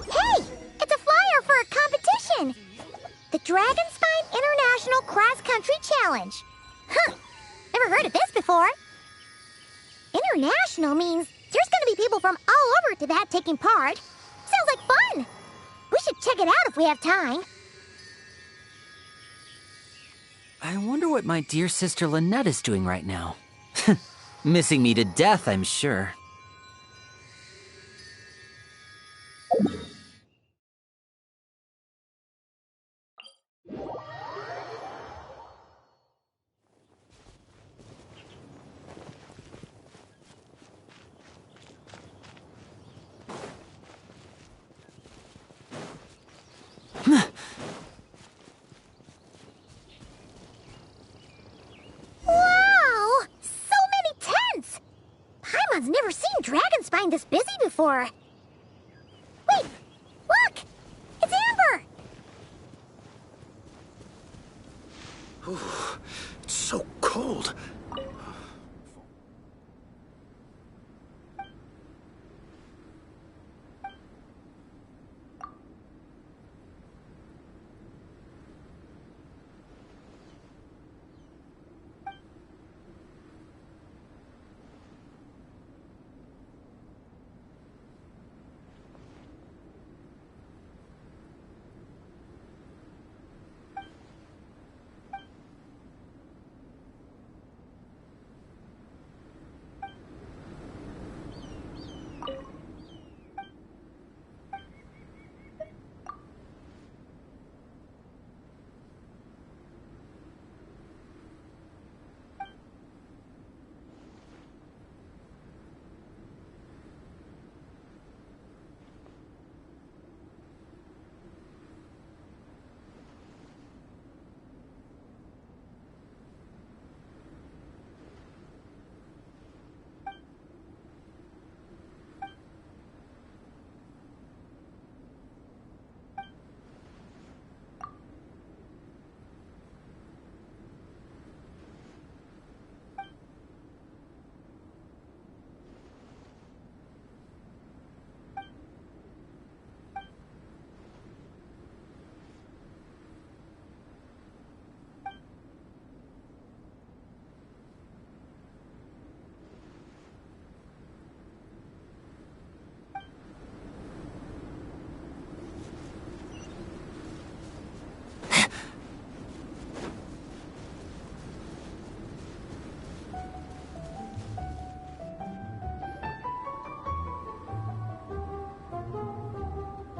Hey! It's a flyer for a competition! The Dragonspine International Cross Country Challenge. Huh! Never heard of this before. International means there's gonna be people from all over Tibet taking part. Sounds like fun! We should check it out if we have time. I wonder what my dear sister Lynette is doing right now. Missing me to death, I'm sure. Wow! So many tents! Paimon's never seen Dragonspine this busy before. Wait! Look! It's Amber! It's so cold.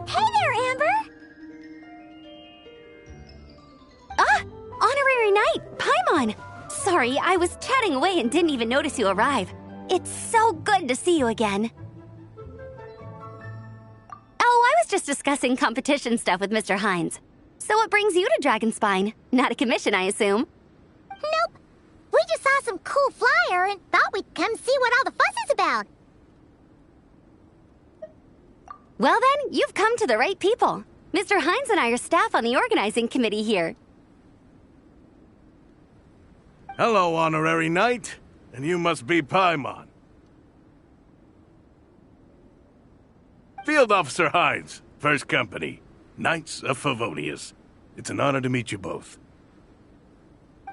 Hey there, Amber! Honorary Knight, Paimon! Sorry, I was chatting away and didn't even notice you arrive. It's so good to see you again. Oh, I was just discussing competition stuff with Mr. Hines. So what brings you to Dragonspine? Not a commission, I assume? Nope. We just saw some cool flyer and thought we'd come see what all the fuss is about. Well then, you've come to the right people. Mr. Hines and I are staff on the organizing committee here. Hello, Honorary Knight. And you must be Paimon. Field Officer Hines, First Company, Knights of Favonius. It's an honor to meet you both.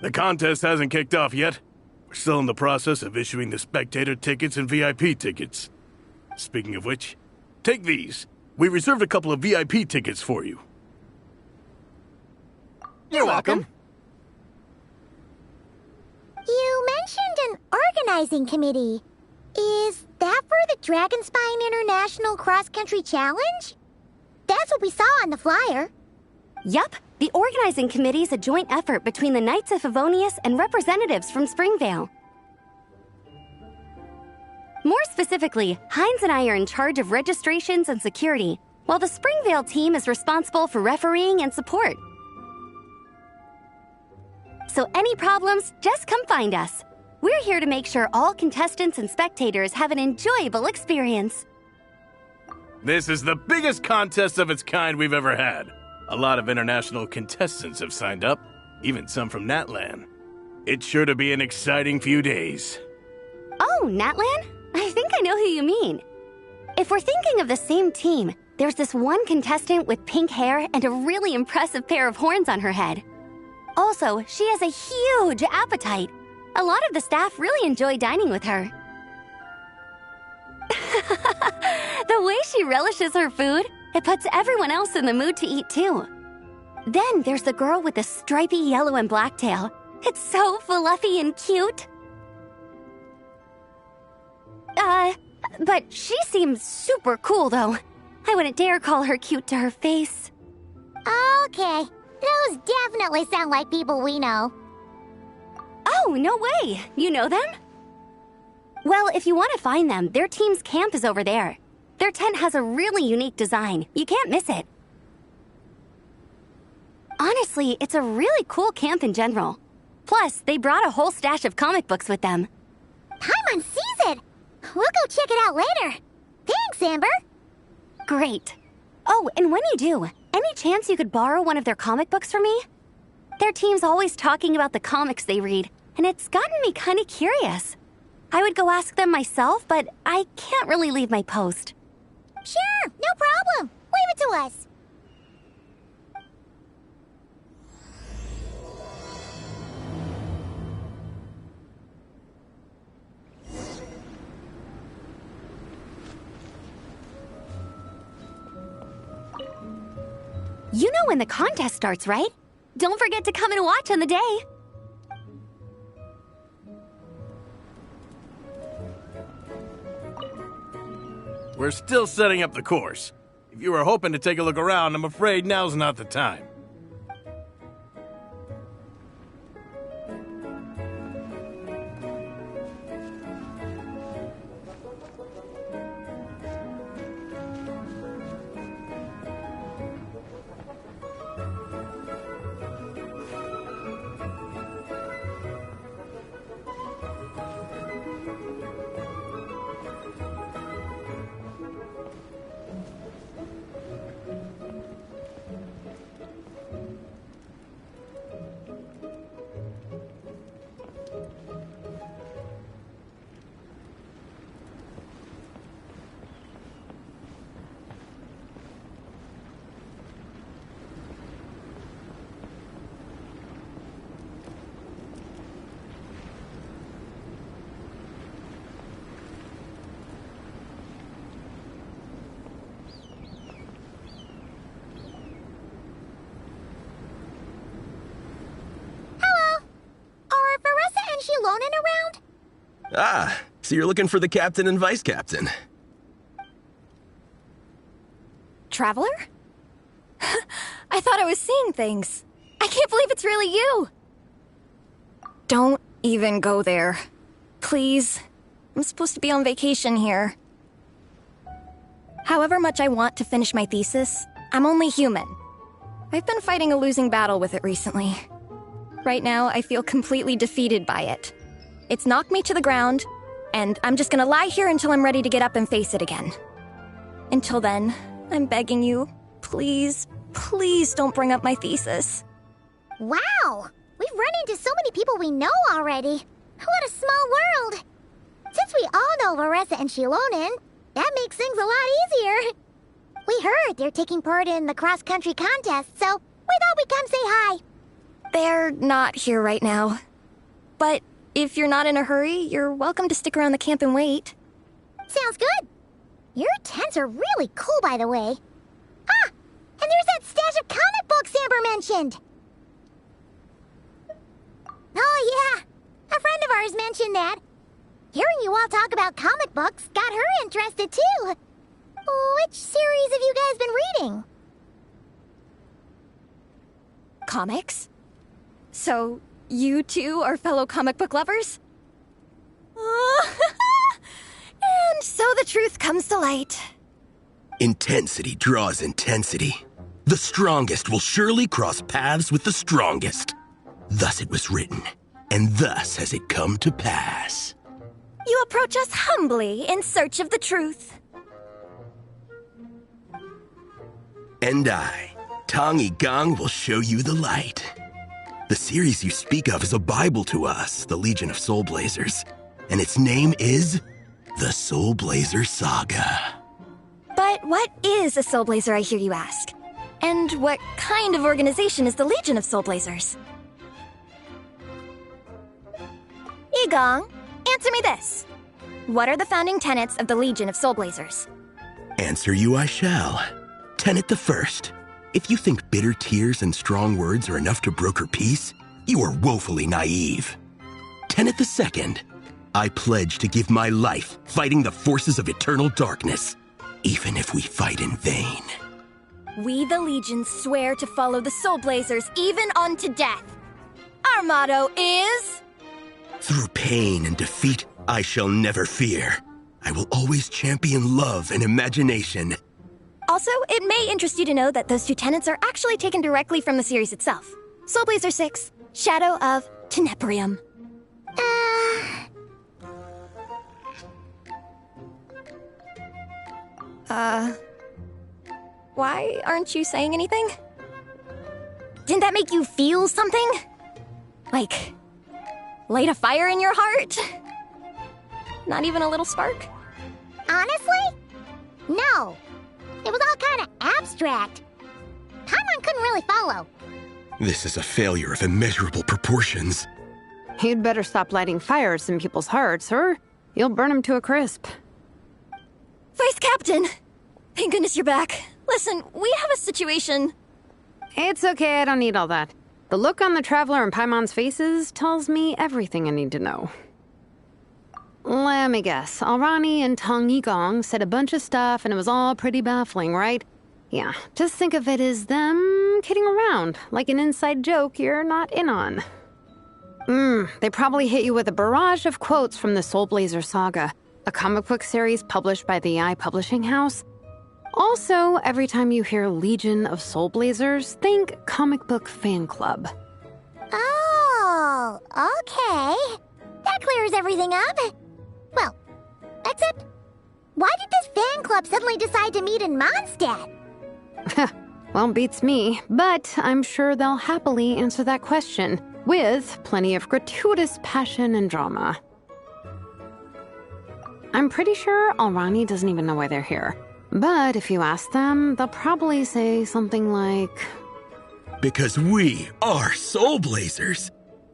The contest hasn't kicked off yet. We're still in the process of issuing the spectator tickets and VIP tickets. Speaking of which, take these. We reserved a couple of VIP tickets for you. You're welcome. You mentioned an organizing committee. Is that for the Dragonspine International Cross Country Challenge? That's what we saw on the flyer. Yup, the organizing committee is a joint effort between the Knights of Favonius and representatives from Springvale. More specifically, Hines and I are in charge of registrations and security, while the Springvale team is responsible for refereeing and support. So any problems, just come find us. We're here to make sure all contestants and spectators have an enjoyable experience. This is the biggest contest of its kind we've ever had. A lot of international contestants have signed up, even some from Natlan. It's sure to be an exciting few days. Oh, Natlan? I think I know who you mean. If we're thinking of the same team, there's this one contestant with pink hair and a really impressive pair of horns on her head. Also, she has a huge appetite. A lot of the staff really enjoy dining with her. The way she relishes her food, it puts everyone else in the mood to eat too. Then there's the girl with the stripy yellow and black tail. It's so fluffy and cute. But she seems super cool though. I wouldn't dare call her cute to her face. Okay, those definitely sound like people we know. Oh, no way! You know them? Well, if you want to find them, their team's camp is over there. Their tent has a really unique design. You can't miss it. Honestly, it's a really cool camp in general. Plus, they brought a whole stash of comic books with them. Paimon sees it! We'll go check it out later. Thanks, Amber. Great. Oh, and when you do, any chance you could borrow one of their comic books from me? Their team's always talking about the comics they read, and it's gotten me kind of curious. I would go ask them myself, but I can't really leave my post. Sure, no problem. Leave it to us. You know when the contest starts, right? Don't forget to come and watch on the day. We're still setting up the course. If you were hoping to take a look around, I'm afraid now's not the time. Around? Ah, so you're looking for the captain and vice captain. Traveler? I thought I was seeing things. I can't believe it's really you! Don't even go there. Please. I'm supposed to be on vacation here. However much I want to finish my thesis, I'm only human. I've been fighting a losing battle with it recently. Right now, I feel completely defeated by it. It's knocked me to the ground, and I'm just gonna lie here until I'm ready to get up and face it again. Until then, I'm begging you, please, please don't bring up my thesis. Wow! We've run into so many people we know already. What a small world! Since we all know Varessa and Shilonen, that makes things a lot easier. We heard they're taking part in the cross-country contest, so we thought we'd come say hi. They're not here right now. But if you're not in a hurry, you're welcome to stick around the camp and wait. Sounds good. Your tents are really cool, by the way. Ah! And there's that stash of comic books Amber mentioned! Oh, yeah. A friend of ours mentioned that. Hearing you all talk about comic books got her interested, too. Which series have you guys been reading? Comics? So, you two are fellow comic book lovers? And so the truth comes to light. Intensity draws intensity. The strongest will surely cross paths with the strongest. Thus it was written, and thus has it come to pass. You approach us humbly in search of the truth. And I, Tong Gang, will show you the light. The series you speak of is a Bible to us, the Legion of Soulblazers, and its name is the Soulblazer Saga. But But what is a Soulblazer, I hear you ask? And what kind of organization is the Legion of Soulblazers? Igong, answer me this. What are the founding tenets of the Legion of Soulblazers? Answer you I shall. Tenet the first. If you think bitter tears and strong words are enough to broker peace, you are woefully naive. Tenet the second. I pledge to give my life fighting the forces of eternal darkness, even if we fight in vain. We, the Legion, swear to follow the Soulblazers even unto death. Our motto is... Through pain and defeat, I shall never fear. I will always champion love and imagination. Also, it may interest you to know that those two tenets are actually taken directly from the series itself. Soulblazer 6, Shadow of Tenebrium. Why aren't you saying anything? Didn't that make you feel something? Like, light a fire in your heart? Not even a little spark? Honestly? No. It was all kind of abstract. Paimon couldn't really follow. This is a failure of immeasurable proportions. You'd better stop lighting fires in people's hearts, or you'll burn them to a crisp. Vice Captain! Thank goodness you're back. Listen, we have a situation. It's okay, I don't need all that. The look on the Traveler and Paimon's faces tells me everything I need to know. Let me guess. Alrani and Tong Yigong said a bunch of stuff and it was all pretty baffling, right? Yeah, just think of it as them kidding around, like an inside joke you're not in on. They probably hit you with a barrage of quotes from the Soulblazer Saga, a comic book series published by the AI Publishing House. Also, every time you hear Legion of Soulblazers, think comic book fan club. Oh, okay. That clears everything up. Well, except, why did this fan club suddenly decide to meet in Mondstadt? Well, beats me, but I'm sure they'll happily answer that question, with plenty of gratuitous passion and drama. I'm pretty sure Alrani doesn't even know why they're here. But if you ask them, they'll probably say something like... Because we are Soulblazers.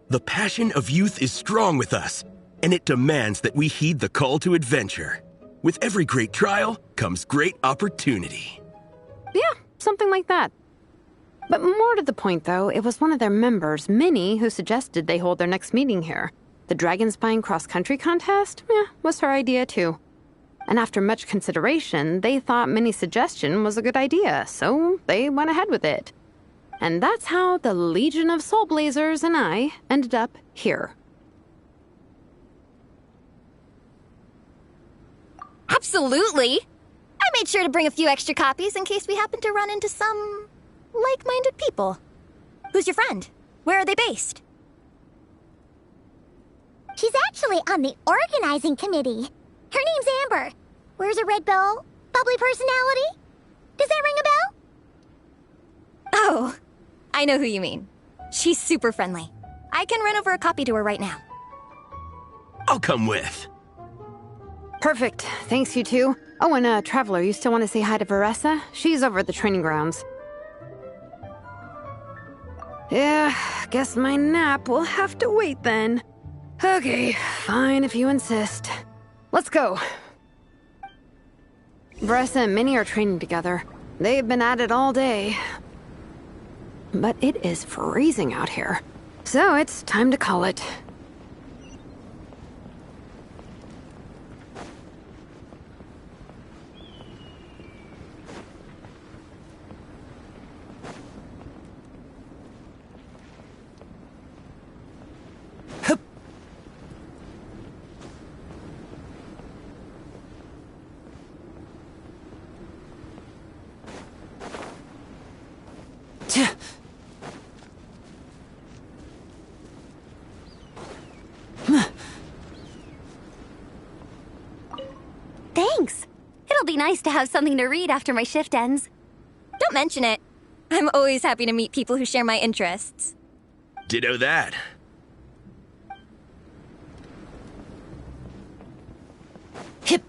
The passion of youth is strong with us, and it demands that we heed the call to adventure. With every great trial comes great opportunity. Yeah, something like that. But more to the point, though, it was one of their members, Minnie, who suggested they hold their next meeting here. The Dragon Spine cross-country contest? Was her idea, too. And after much consideration, they thought Minnie's suggestion was a good idea, so they went ahead with it. And that's how the Legion of Soulblazers and I ended up here. Absolutely! I made sure to bring a few extra copies in case we happen to run into some like-minded people. Who's your friend? Where are they based? She's actually on the organizing committee. Her name's Amber. Wears a red bow. Bubbly personality. Does that ring a bell? Oh, I know who you mean. She's super friendly. I can run over a copy to her right now. I'll come with. Perfect. Thanks, you two. Oh, and Traveler, you still want to say hi to Veressa? She's over at the training grounds. Yeah, guess my nap will have to wait then. Okay, fine if you insist. Let's go. Veressa and Minnie are training together. They've been at it all day. But it is freezing out here. So it's time to call it. Thanks. It'll be nice to have something to read after my shift ends. Don't mention it. I'm always happy to meet people who share my interests. Ditto that. Hip.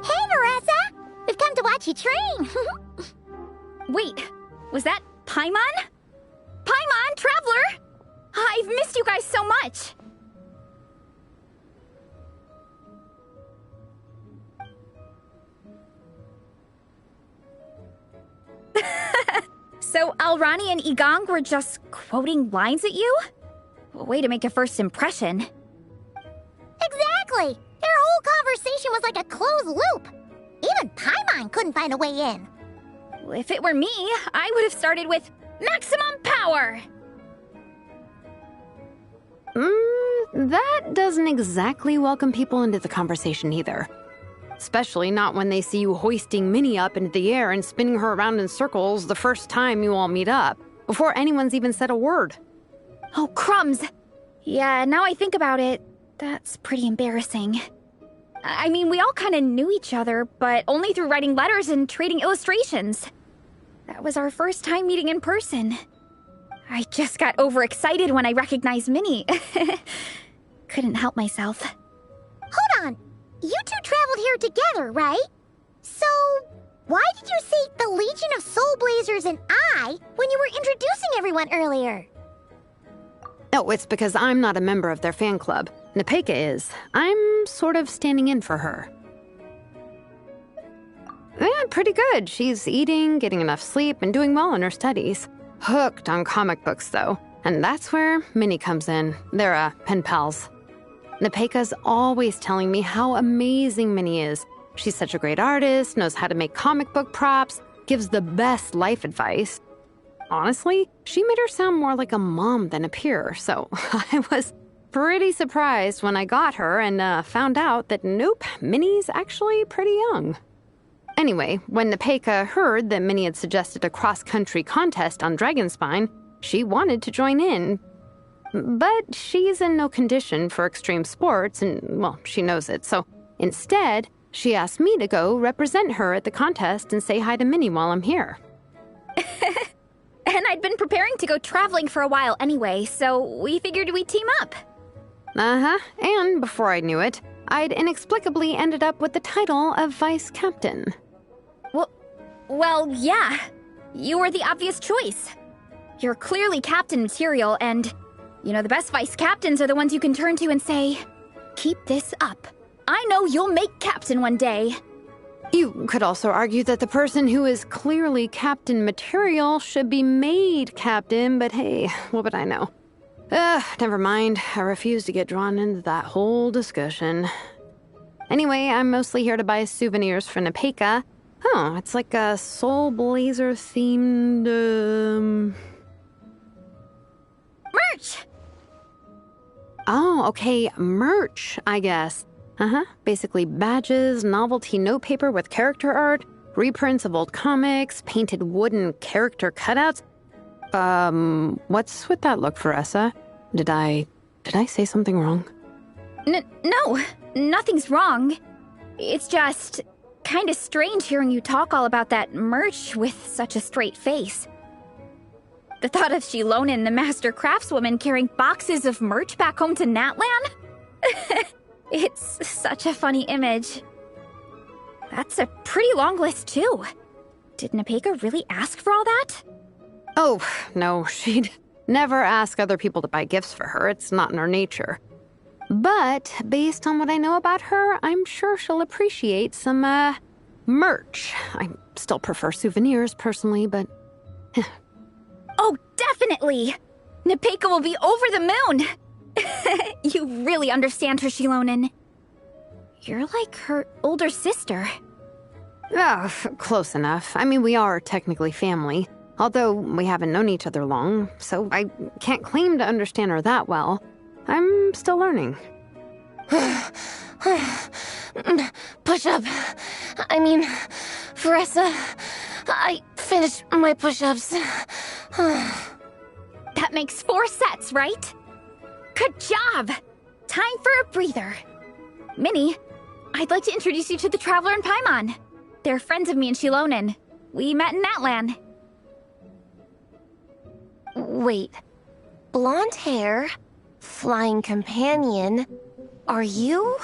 Hey, Marissa! We've come to watch you train. Wait, was that Paimon? Paimon, Traveler! I've missed you guys so much! So Alrani and Igong were just quoting lines at you? Way to make a first impression. Exactly! Their whole conversation was like a closed loop. Even Paimon couldn't find a way in. If it were me, I would have started with maximum power! That doesn't exactly welcome people into the conversation either. Especially not when they see you hoisting Minnie up into the air and spinning her around in circles the first time you all meet up, before anyone's even said a word. Oh, crumbs! Yeah, now I think about it, that's pretty embarrassing. I mean, we all kind of knew each other, but only through writing letters and trading illustrations. That was our first time meeting in person. I just got overexcited when I recognized Minnie. Couldn't help myself. Hold on. You two traveled here together, right? So, why did you say the Legion of Soulblazers and I when you were introducing everyone earlier? Oh, it's because I'm not a member of their fan club. Nepeka is. I'm sort of standing in for her. Yeah, pretty good. She's eating, getting enough sleep, and doing well in her studies. Hooked on comic books, though. And that's where Minnie comes in. They're, pen pals. Nepeka's always telling me how amazing Minnie is. She's such a great artist, knows how to make comic book props, gives the best life advice. Honestly, she made her sound more like a mom than a peer, so I was pretty surprised when I got her and found out that nope, Minnie's actually pretty young. Anyway, when Nepeka heard that Minnie had suggested a cross-country contest on Dragonspine, she wanted to join in. But she's in no condition for extreme sports, and, well, she knows it. So instead, she asked me to go represent her at the contest and say hi to Minnie while I'm here. And I'd been preparing to go traveling for a while anyway, so we figured we'd team up. Uh-huh. And before I knew it, I'd inexplicably ended up with the title of vice captain. Well, yeah. You were the obvious choice. You're clearly captain material, and you know, the best vice captains are the ones you can turn to and say, keep this up. I know you'll make captain one day. You could also argue that the person who is clearly captain material should be made captain, but hey, what would I know? Never mind. I refuse to get drawn into that whole discussion. Anyway, I'm mostly here to buy souvenirs for Nepeka. Oh, it's like a Soulblazer themed, Merch! Oh, okay, merch, I guess. Basically badges, novelty notepaper with character art, reprints of old comics, painted wooden character cutouts. What's with that look, Veressa? Did I say something wrong? No, nothing's wrong. It's just kind of strange hearing you talk all about that merch with such a straight face. The thought of Shilonin, the master craftswoman, carrying boxes of merch back home to Natlan? It's such a funny image. That's a pretty long list, too. Did Nepeka really ask for all that? Oh, no, she'd never ask other people to buy gifts for her. It's not in her nature. But based on what I know about her, I'm sure she'll appreciate some, merch. I still prefer souvenirs, personally, but... Oh, definitely! Nepeka will be over the moon! You really understand her, Shilonen. You're like her older sister. Oh, close enough. I mean, we are technically family, although we haven't known each other long, so I can't claim to understand her that well. I'm still learning. Push-up. I mean, Veressa, I finished my push-ups. That makes 4 sets, right? Good job! Time for a breather. Minnie, I'd like to introduce you to the Traveler and Paimon. They're friends of me and Shilonen. We met in Natlan. Wait. Blonde hair, flying companion. Are you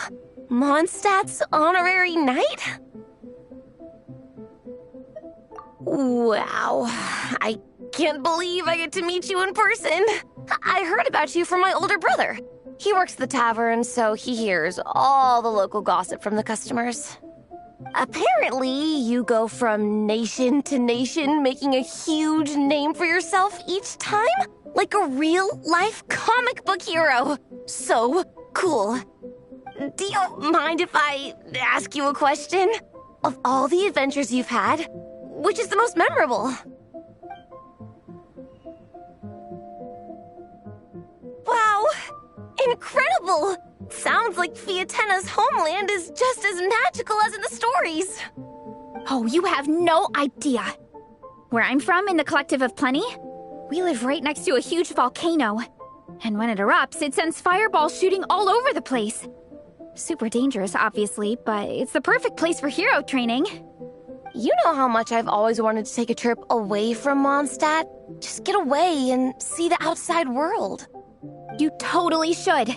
Mondstadt's honorary knight? Wow. I can't believe I get to meet you in person. I heard about you from my older brother. He works at the tavern, so he hears all the local gossip from the customers. Apparently, you go from nation to nation, making a huge name for yourself each time? Like a real-life comic book hero. So cool. Do you mind if I ask you a question? Of all the adventures you've had, which is the most memorable? Wow! Incredible! Sounds like Fiatenna's homeland is just as magical as in the stories. Oh, you have no idea. Where I'm from, in the Collective of Plenty, we live right next to a huge volcano. And when it erupts, it sends fireballs shooting all over the place. Super dangerous, obviously, but it's the perfect place for hero training. You know how much I've always wanted to take a trip away from Mondstadt? Just get away and see the outside world. You totally should.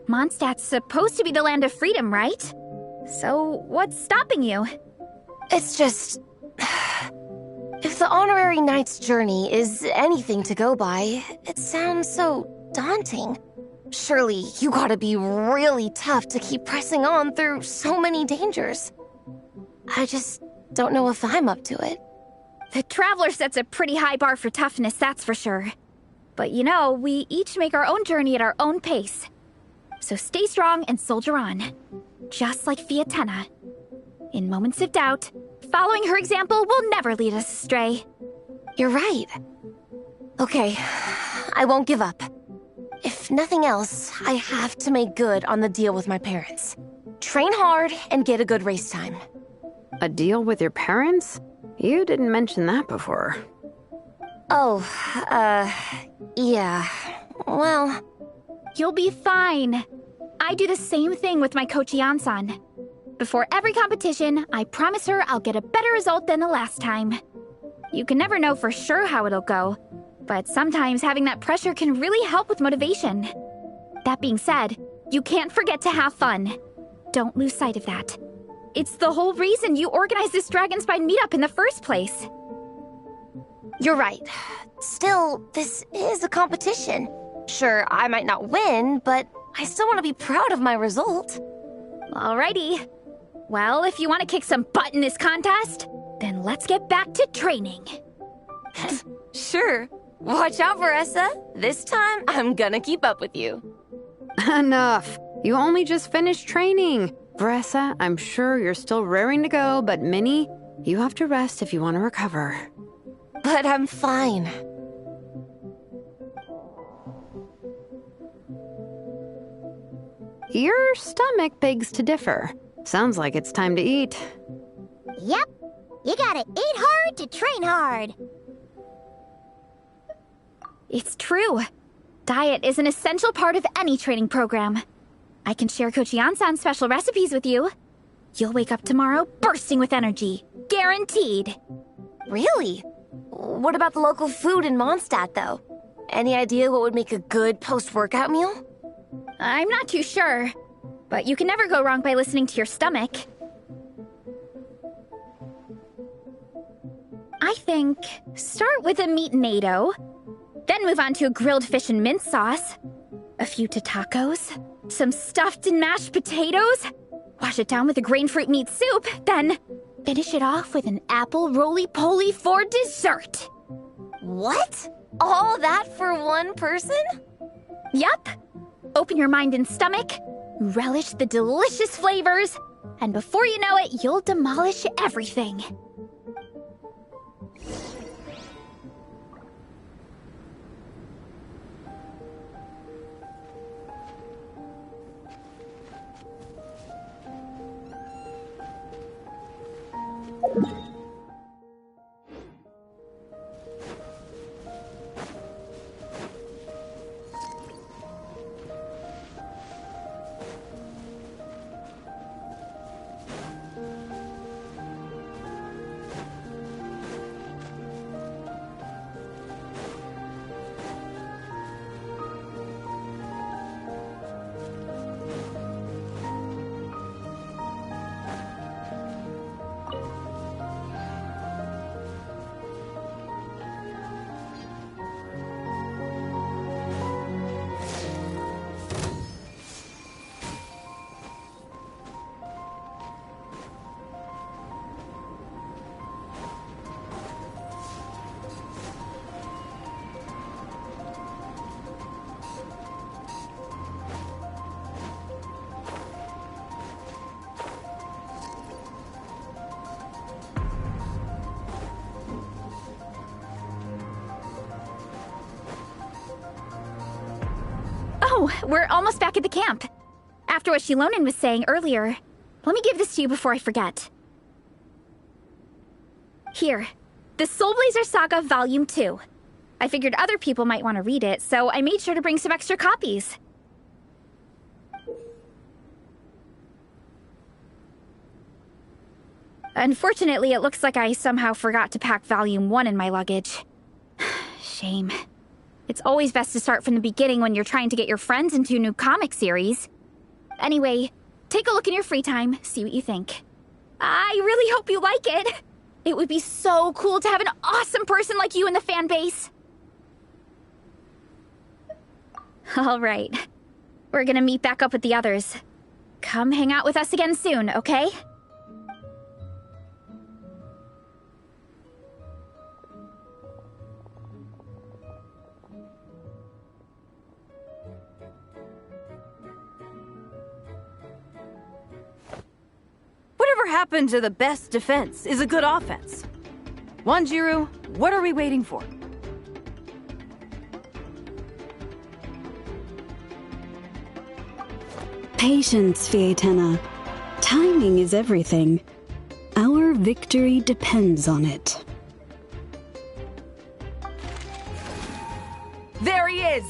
Mondstadt's supposed to be the land of freedom, right? So, what's stopping you? It's just... If the honorary knight's journey is anything to go by, it sounds so daunting. Surely you gotta be really tough to keep pressing on through so many dangers. I just don't know if I'm up to it. The Traveler sets a pretty high bar for toughness, that's for sure. But you know, we each make our own journey at our own pace. So stay strong and soldier on. Just like Fiatenna. In moments of doubt, following her example will never lead us astray. You're right. Okay, I won't give up. If nothing else, I have to make good on the deal with my parents. Train hard and get a good race time. A deal with your parents? You didn't mention that before. Oh, yeah. Well... You'll be fine. I do the same thing with my coach Ian-san. Before every competition, I promise her I'll get a better result than the last time. You can never know for sure how it'll go, but sometimes having that pressure can really help with motivation. That being said, you can't forget to have fun. Don't lose sight of that. It's the whole reason you organized this Dragonspine meetup in the first place. You're right. Still, this is a competition. Sure, I might not win, but I still want to be proud of my result. Alrighty. Well, if you want to kick some butt in this contest, then let's get back to training. Sure. Watch out, Veressa. This time, I'm gonna keep up with you. Enough. You only just finished training. Veressa, I'm sure you're still raring to go, but Minnie, you have to rest if you want to recover. But I'm fine. Your stomach begs to differ. Sounds like it's time to eat. Yep. You gotta eat hard to train hard. It's true. Diet is an essential part of any training program. I can share Coach Ian-san's special recipes with you. You'll wake up tomorrow bursting with energy. Guaranteed. Really? What about the local food in Mondstadt, though? Any idea what would make a good post-workout meal? I'm not too sure, but you can never go wrong by listening to your stomach. I think start with a meat-nado, then move on to a grilled fish and mint sauce, a few tacos, some stuffed and mashed potatoes, wash it down with a grain fruit meat soup, then finish it off with an apple roly-poly for dessert. What? All that for one person? Yup. open your mind and stomach, relish the delicious flavors, and before you know it, you'll demolish everything. Oh, we're almost back at the camp. After what Shilonen was saying earlier, let me give this to you before I forget. Here, the Soulblazers Saga Volume 2. I figured other people might want to read it, so I made sure to bring some extra copies. Unfortunately, it looks like I somehow forgot to pack Volume 1 in my luggage. Shame. It's always best to start from the beginning when you're trying to get your friends into a new comic series. Anyway, take a look in your free time, see what you think. I really hope you like it. It would be so cool to have an awesome person like you in the fan base. All right. We're gonna meet back up with the others. Come hang out with us again soon, okay? Whatever happened to the best defense is a good offense? Wanjiru, what are we waiting for? Patience, Fietena. Timing is everything. Our victory depends on it. There he is!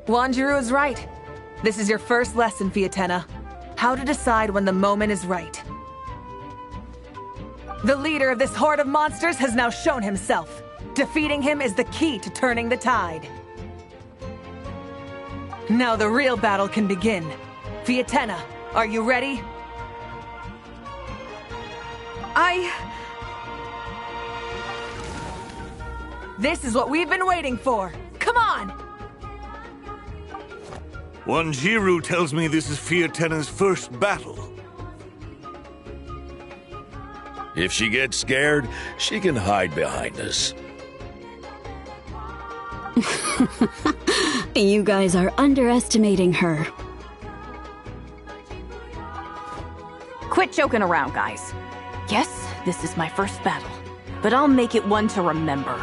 Wanjiru is right. This is your first lesson, Fietena. How to decide when the moment is right. The leader of this horde of monsters has now shown himself. Defeating him is the key to turning the tide. Now the real battle can begin. Fietena, are you ready? This is what we've been waiting for. Come on! Wanjiru tells me this is Fietena's first battle. If she gets scared, she can hide behind us. You guys are underestimating her. Quit joking around, guys. Yes, this is my first battle, but I'll make it one to remember.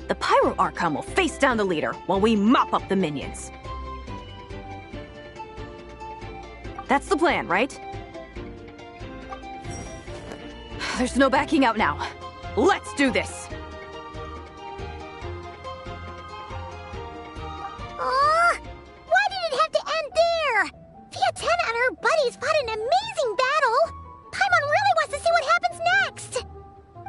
The Pyro Archon will face down the leader while we mop up the minions. That's the plan, right? There's no backing out now. Let's do this! Why did it have to end there? Fietena and her buddies fought an amazing battle! Paimon really wants to see what happens next!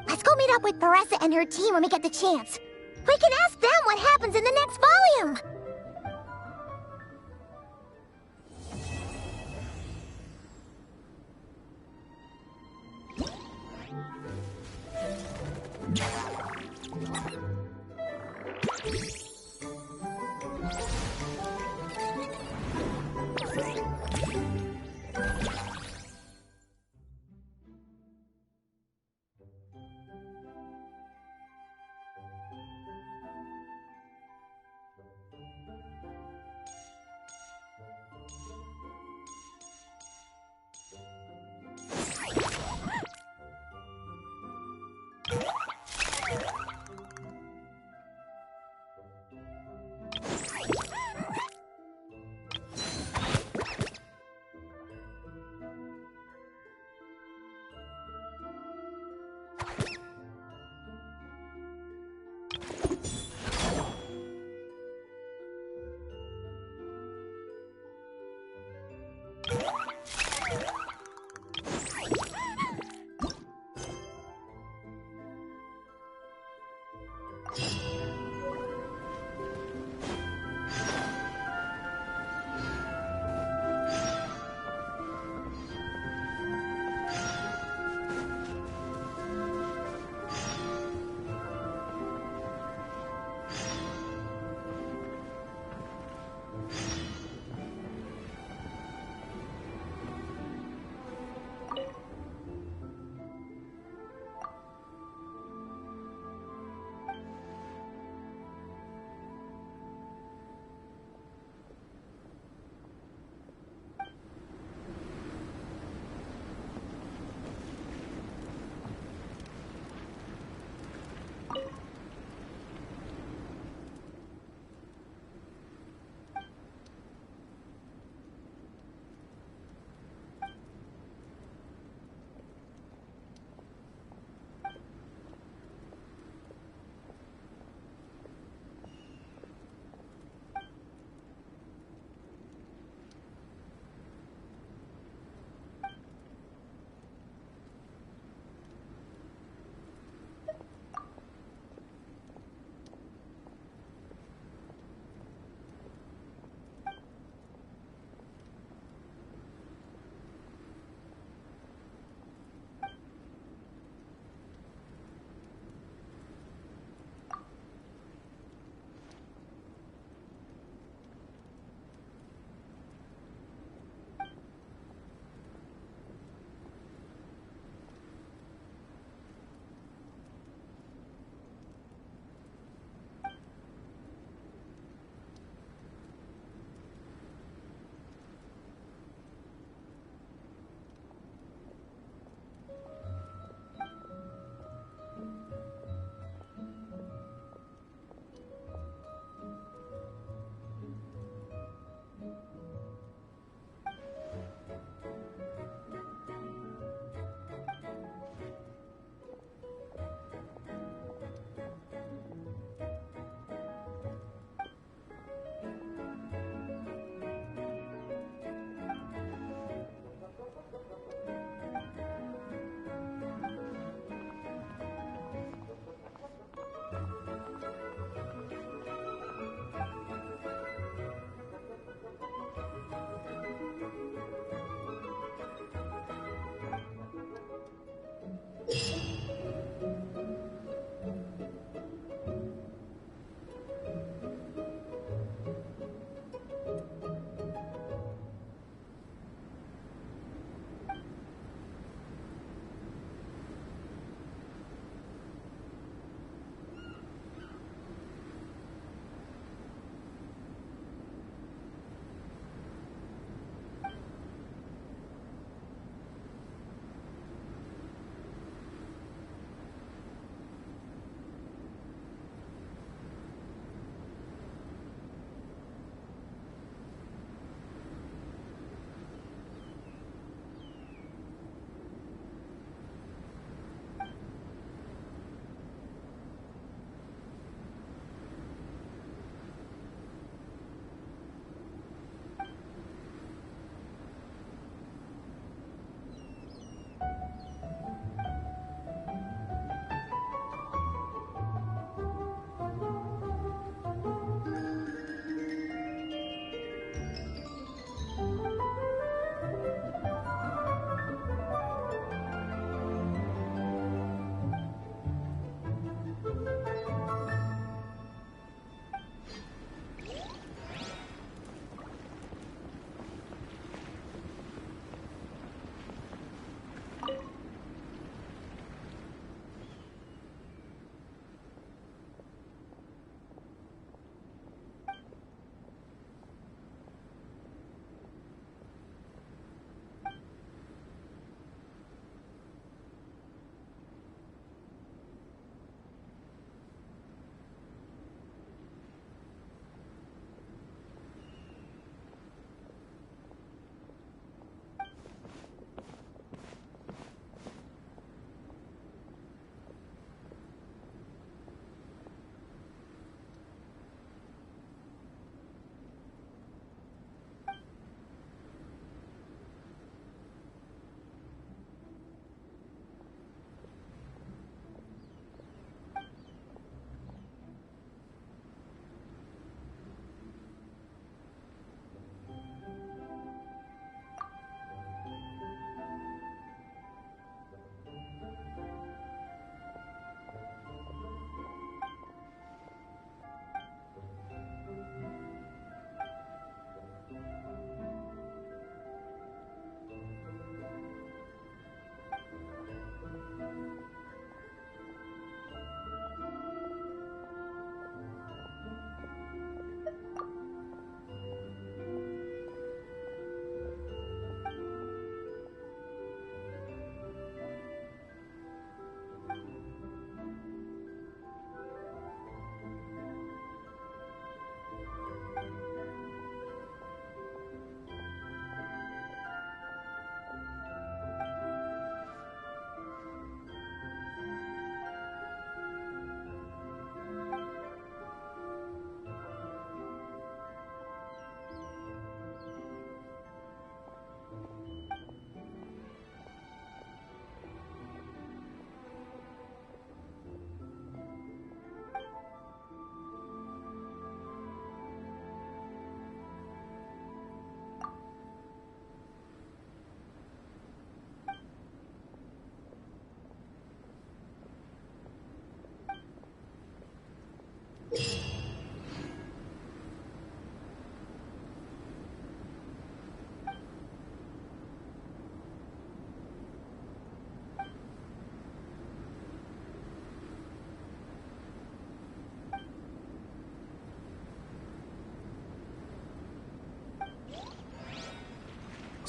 Let's go meet up with Beressa and her team when we get the chance. We can ask them what happens in the next volume!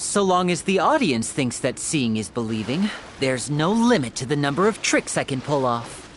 So long as the audience thinks that seeing is believing, there's no limit to the number of tricks I can pull off.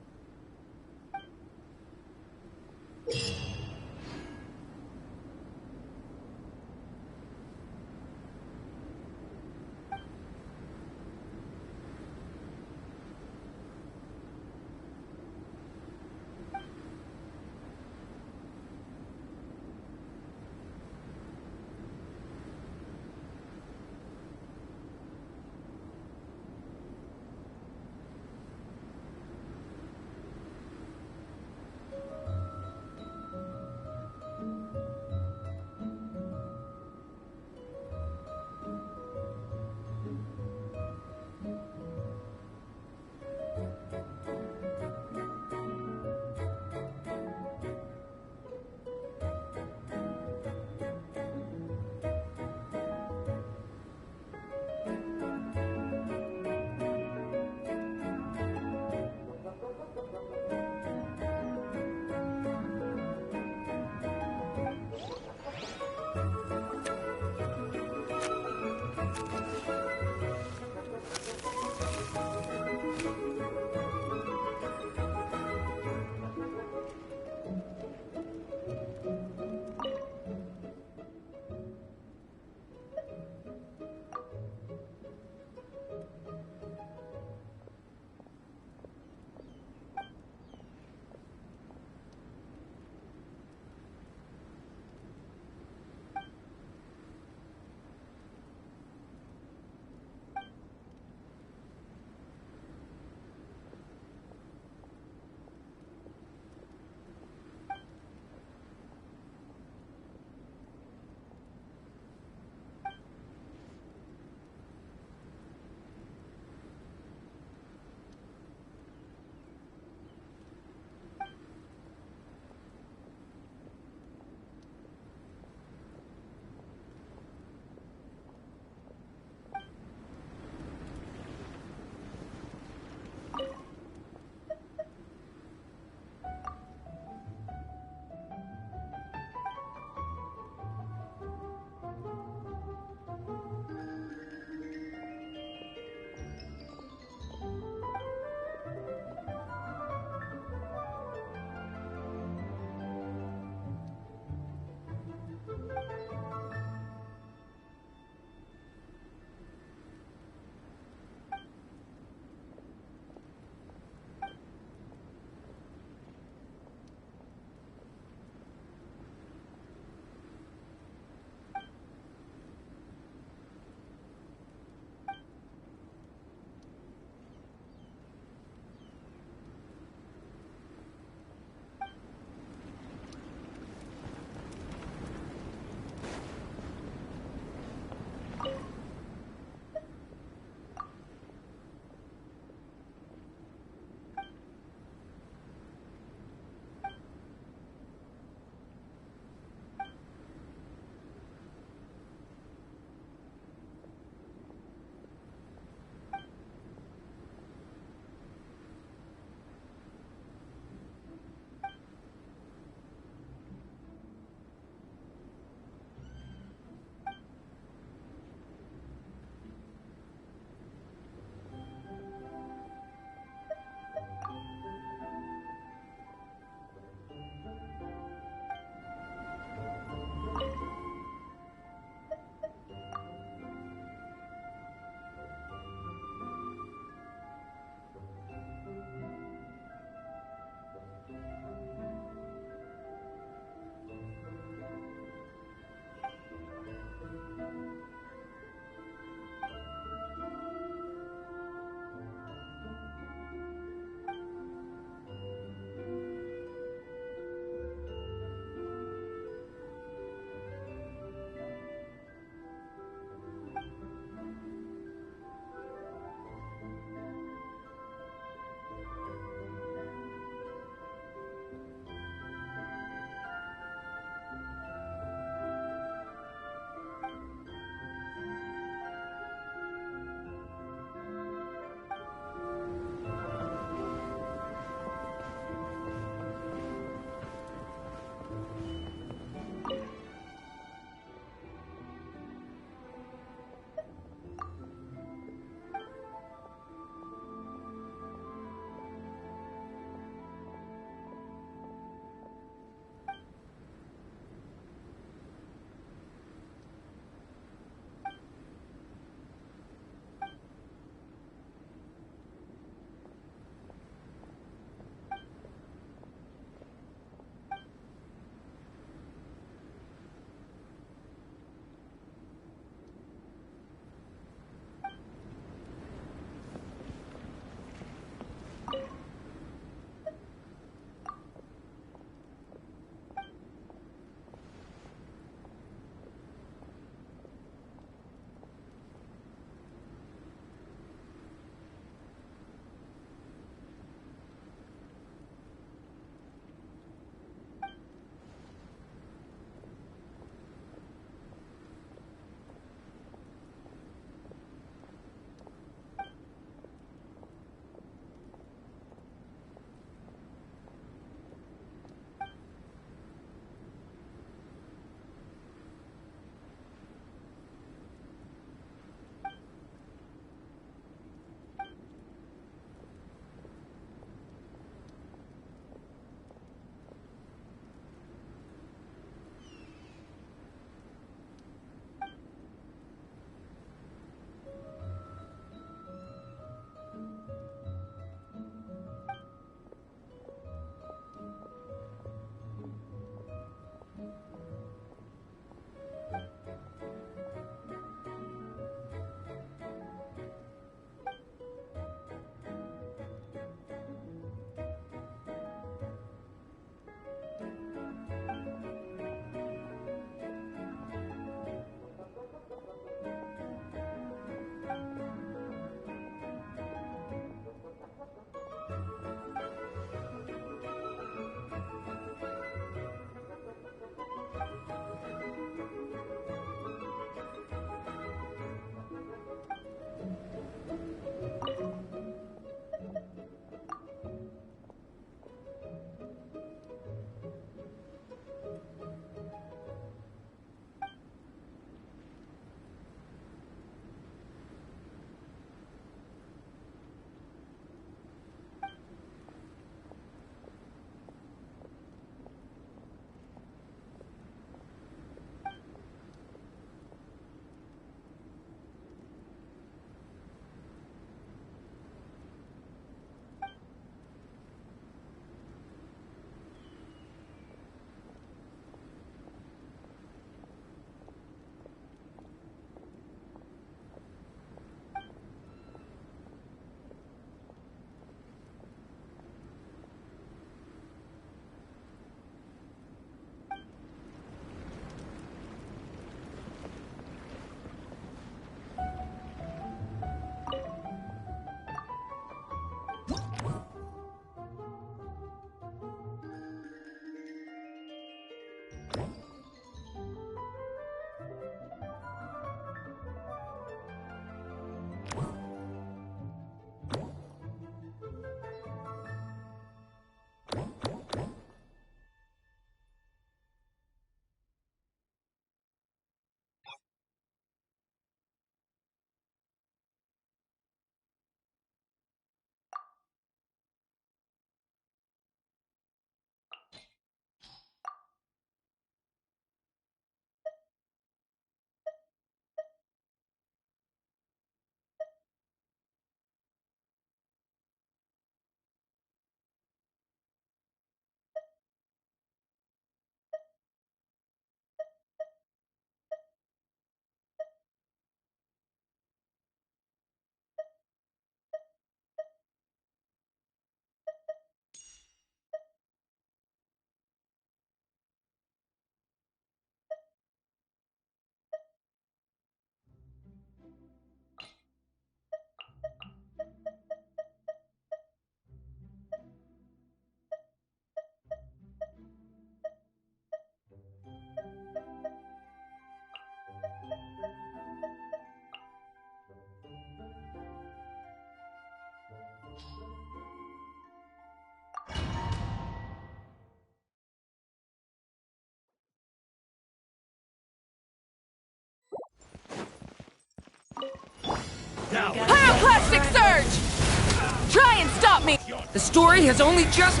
Pyroclastic surge! Try and stop me! The story has only just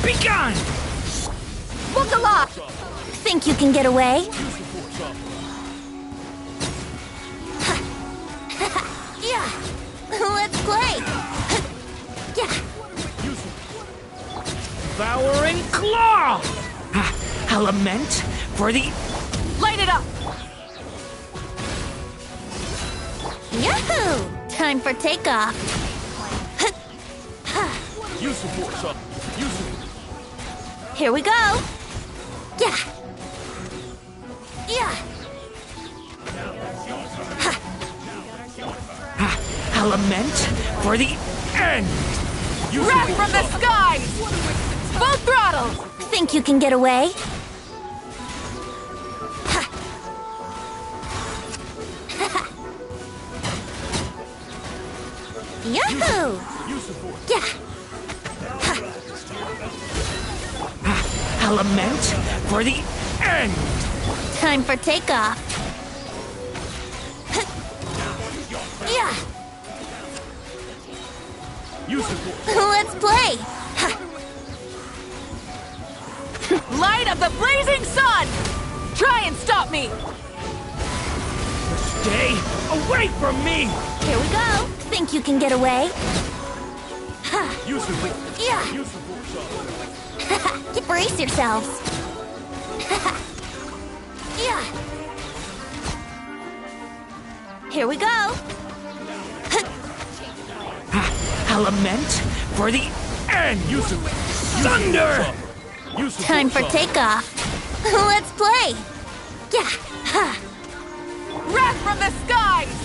begun! Look alive! Think you can get away? Yeah! Let's play! Yeah! Devouring claw! A lament for the... Light it up! Yahoo! Time for takeoff. Use the force up. Use it. Here we go. Yeah. Yeah. A lament for the end! Wrath from the skies! Full throttle! Think you can get away? Yahoo! Yeah. A lament for the end! Time for takeoff. Yeah. Let's play. Light of the blazing sun! Try and stop me! Stay away from me! Here we go. Think you can get away? Use the Yeah. Use the force up. Brace yourselves. Yeah. Here we go. A lament for the end! Use it. Thunder! Use the Time for force up. takeoff. Let's play. Yeah. Wrath from the skies!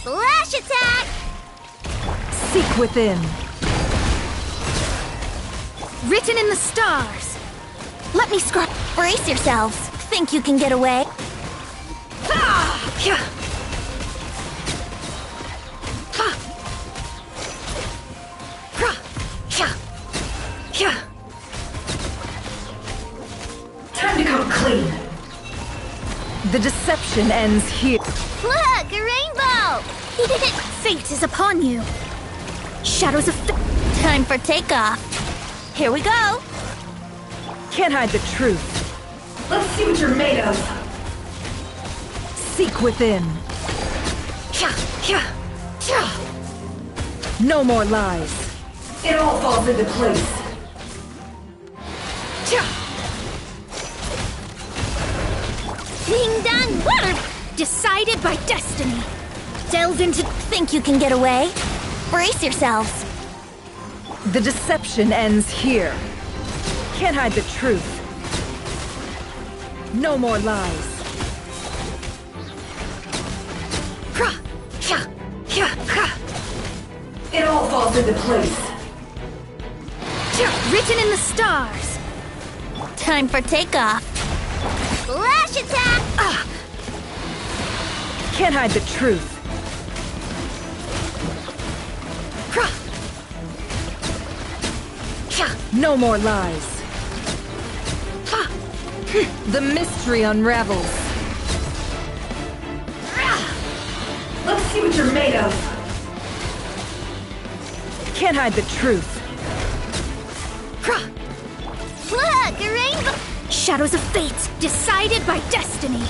Flash attack! Seek within. Written in the stars. Let me scrap. Brace yourselves. Think you can get away? Time to come clean. The deception ends here. Look, a rainbow! Fate is upon you. Shadows of Time for takeoff. Here we go. Can't hide the truth. Let's see what you're made of. Seek within. No more lies. It all falls into place. Ding dong, water! decided by destiny. Delve into. Think you can get away? Brace yourselves. The deception ends here. Can't hide the truth. No more lies. It all falls into place. Written in the stars. Time for takeoff. Flash attack! Can't hide the truth. No more lies. The mystery unravels. Let's see what you're made of. Can't hide the truth. Look, a rainbow! Shadows of fate, decided by destiny.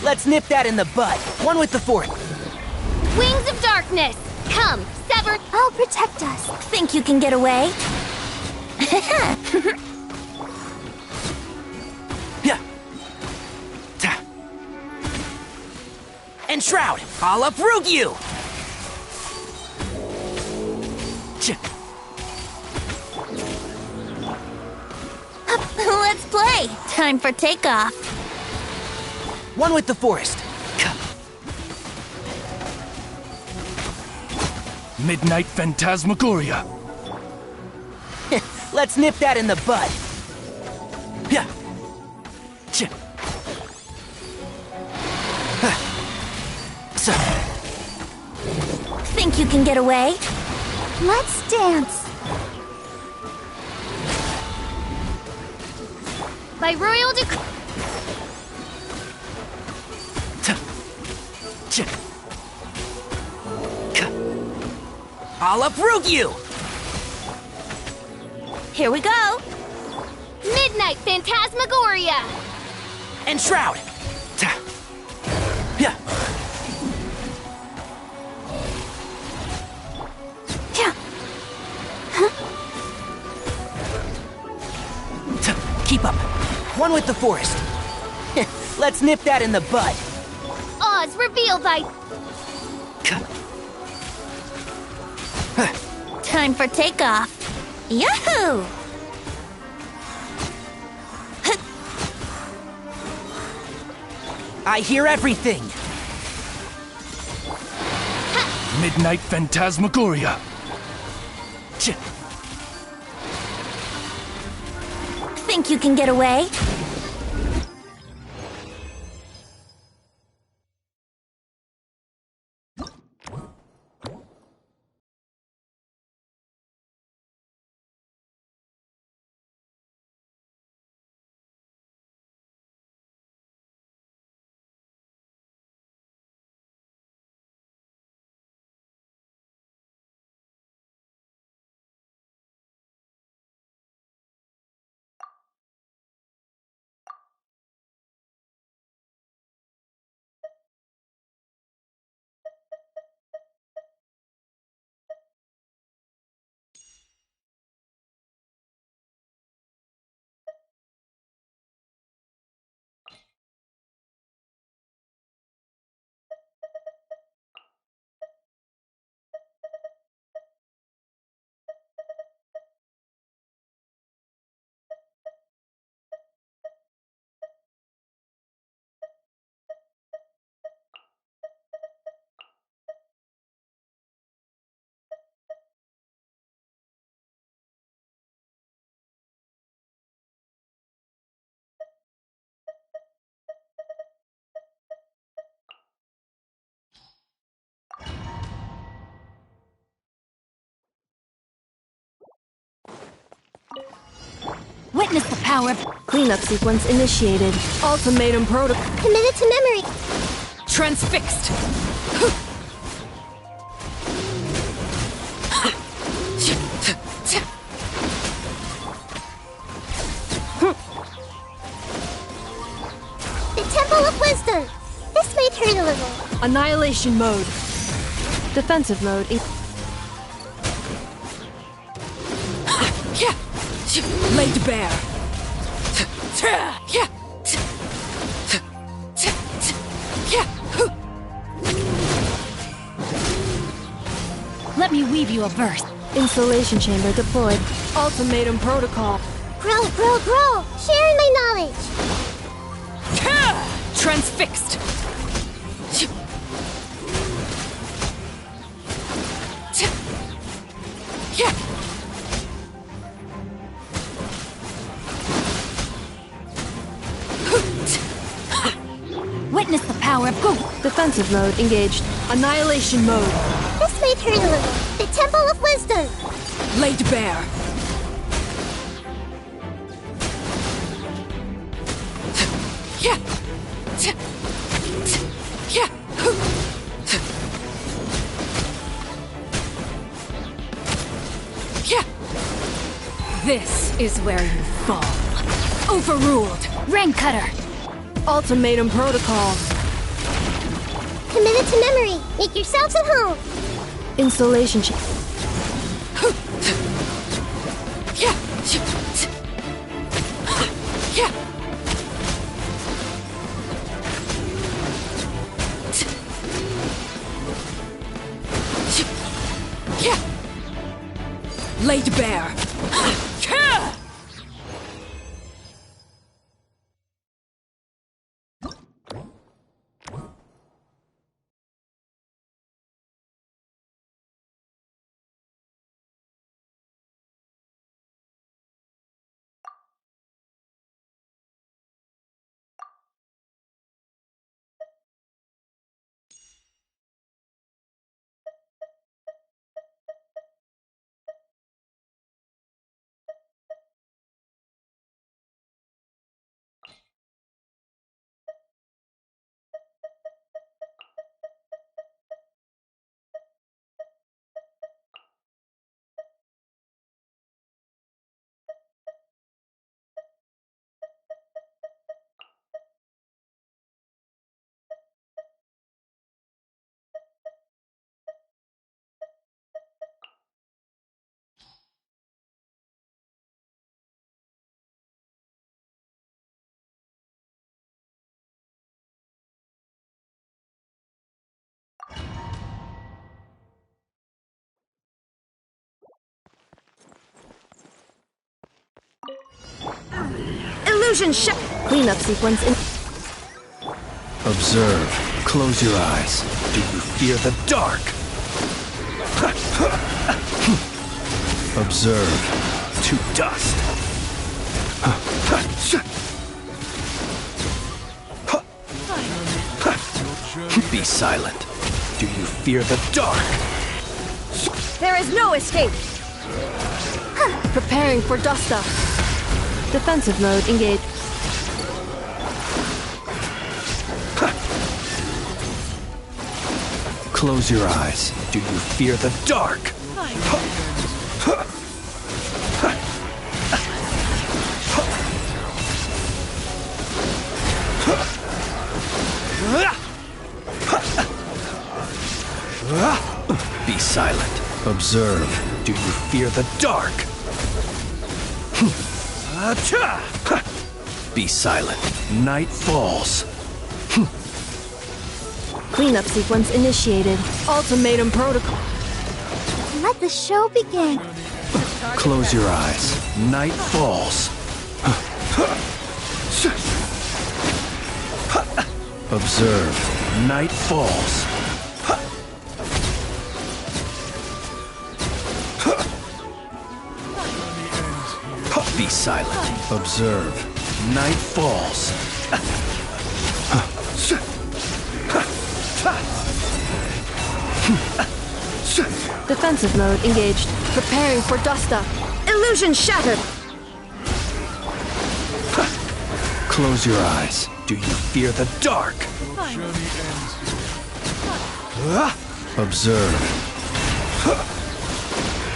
Let's nip that in the bud. One with the fourth. Wings of darkness! Come, sever! I'll protect us. Think you can get away? Yeah. Ta. And Shroud, I'll uproot you! Let's play! Time for takeoff. One with the forest. Midnight Phantasmagoria. Let's nip that in the bud. Yeah. So. Think you can get away? Let's dance. By royal decree. I'll uproot you! Here we go! Midnight Phantasmagoria! And Shroud! Ta. Yeah. Yeah. Keep up. One with the forest. Let's nip that in the bud. Oz, reveal thy... Time for takeoff. Yahoo! I hear everything. Midnight Phantasmagoria. Think you can get away? Witness the power. Cleanup sequence initiated. Ultimatum protocol. Committed to memory. Transfixed. The Temple of Wisdom. This may hurt a little. Annihilation mode. Defensive mode. Laid bare. Let me weave you a verse. Installation chamber deployed. Ultimatum protocol. Grow, grow, grow. Sharing my knowledge. Transfixed. Witness the power of Go. Defensive mode engaged. Annihilation mode. This may hurt a little. The Temple of Wisdom. Laid bare. This is where you fall. Overruled. Rain Cutter. Ultimatum protocol. Committed to memory. Make yourselves at home. Installation chamber. Laid bare. Illusion shut. Cleanup sequence in. Observe. Close your eyes. Do you fear the dark? Observe. To dust. Be silent. Do you fear the dark? There is no escape. Preparing for dust up. Defensive mode engaged. Close your eyes. Do you fear the dark? Be silent. Observe. Do you fear the dark? Be silent. Night falls. Cleanup sequence initiated. Ultimatum protocol. Let the show begin. Close your eyes. Night falls. Observe. Night falls. Be silent. Observe. Night falls. Defensive mode engaged. Preparing for dust up. Illusion shattered. Close your eyes. Do you fear the dark? Observe.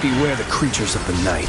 Beware the creatures of the night.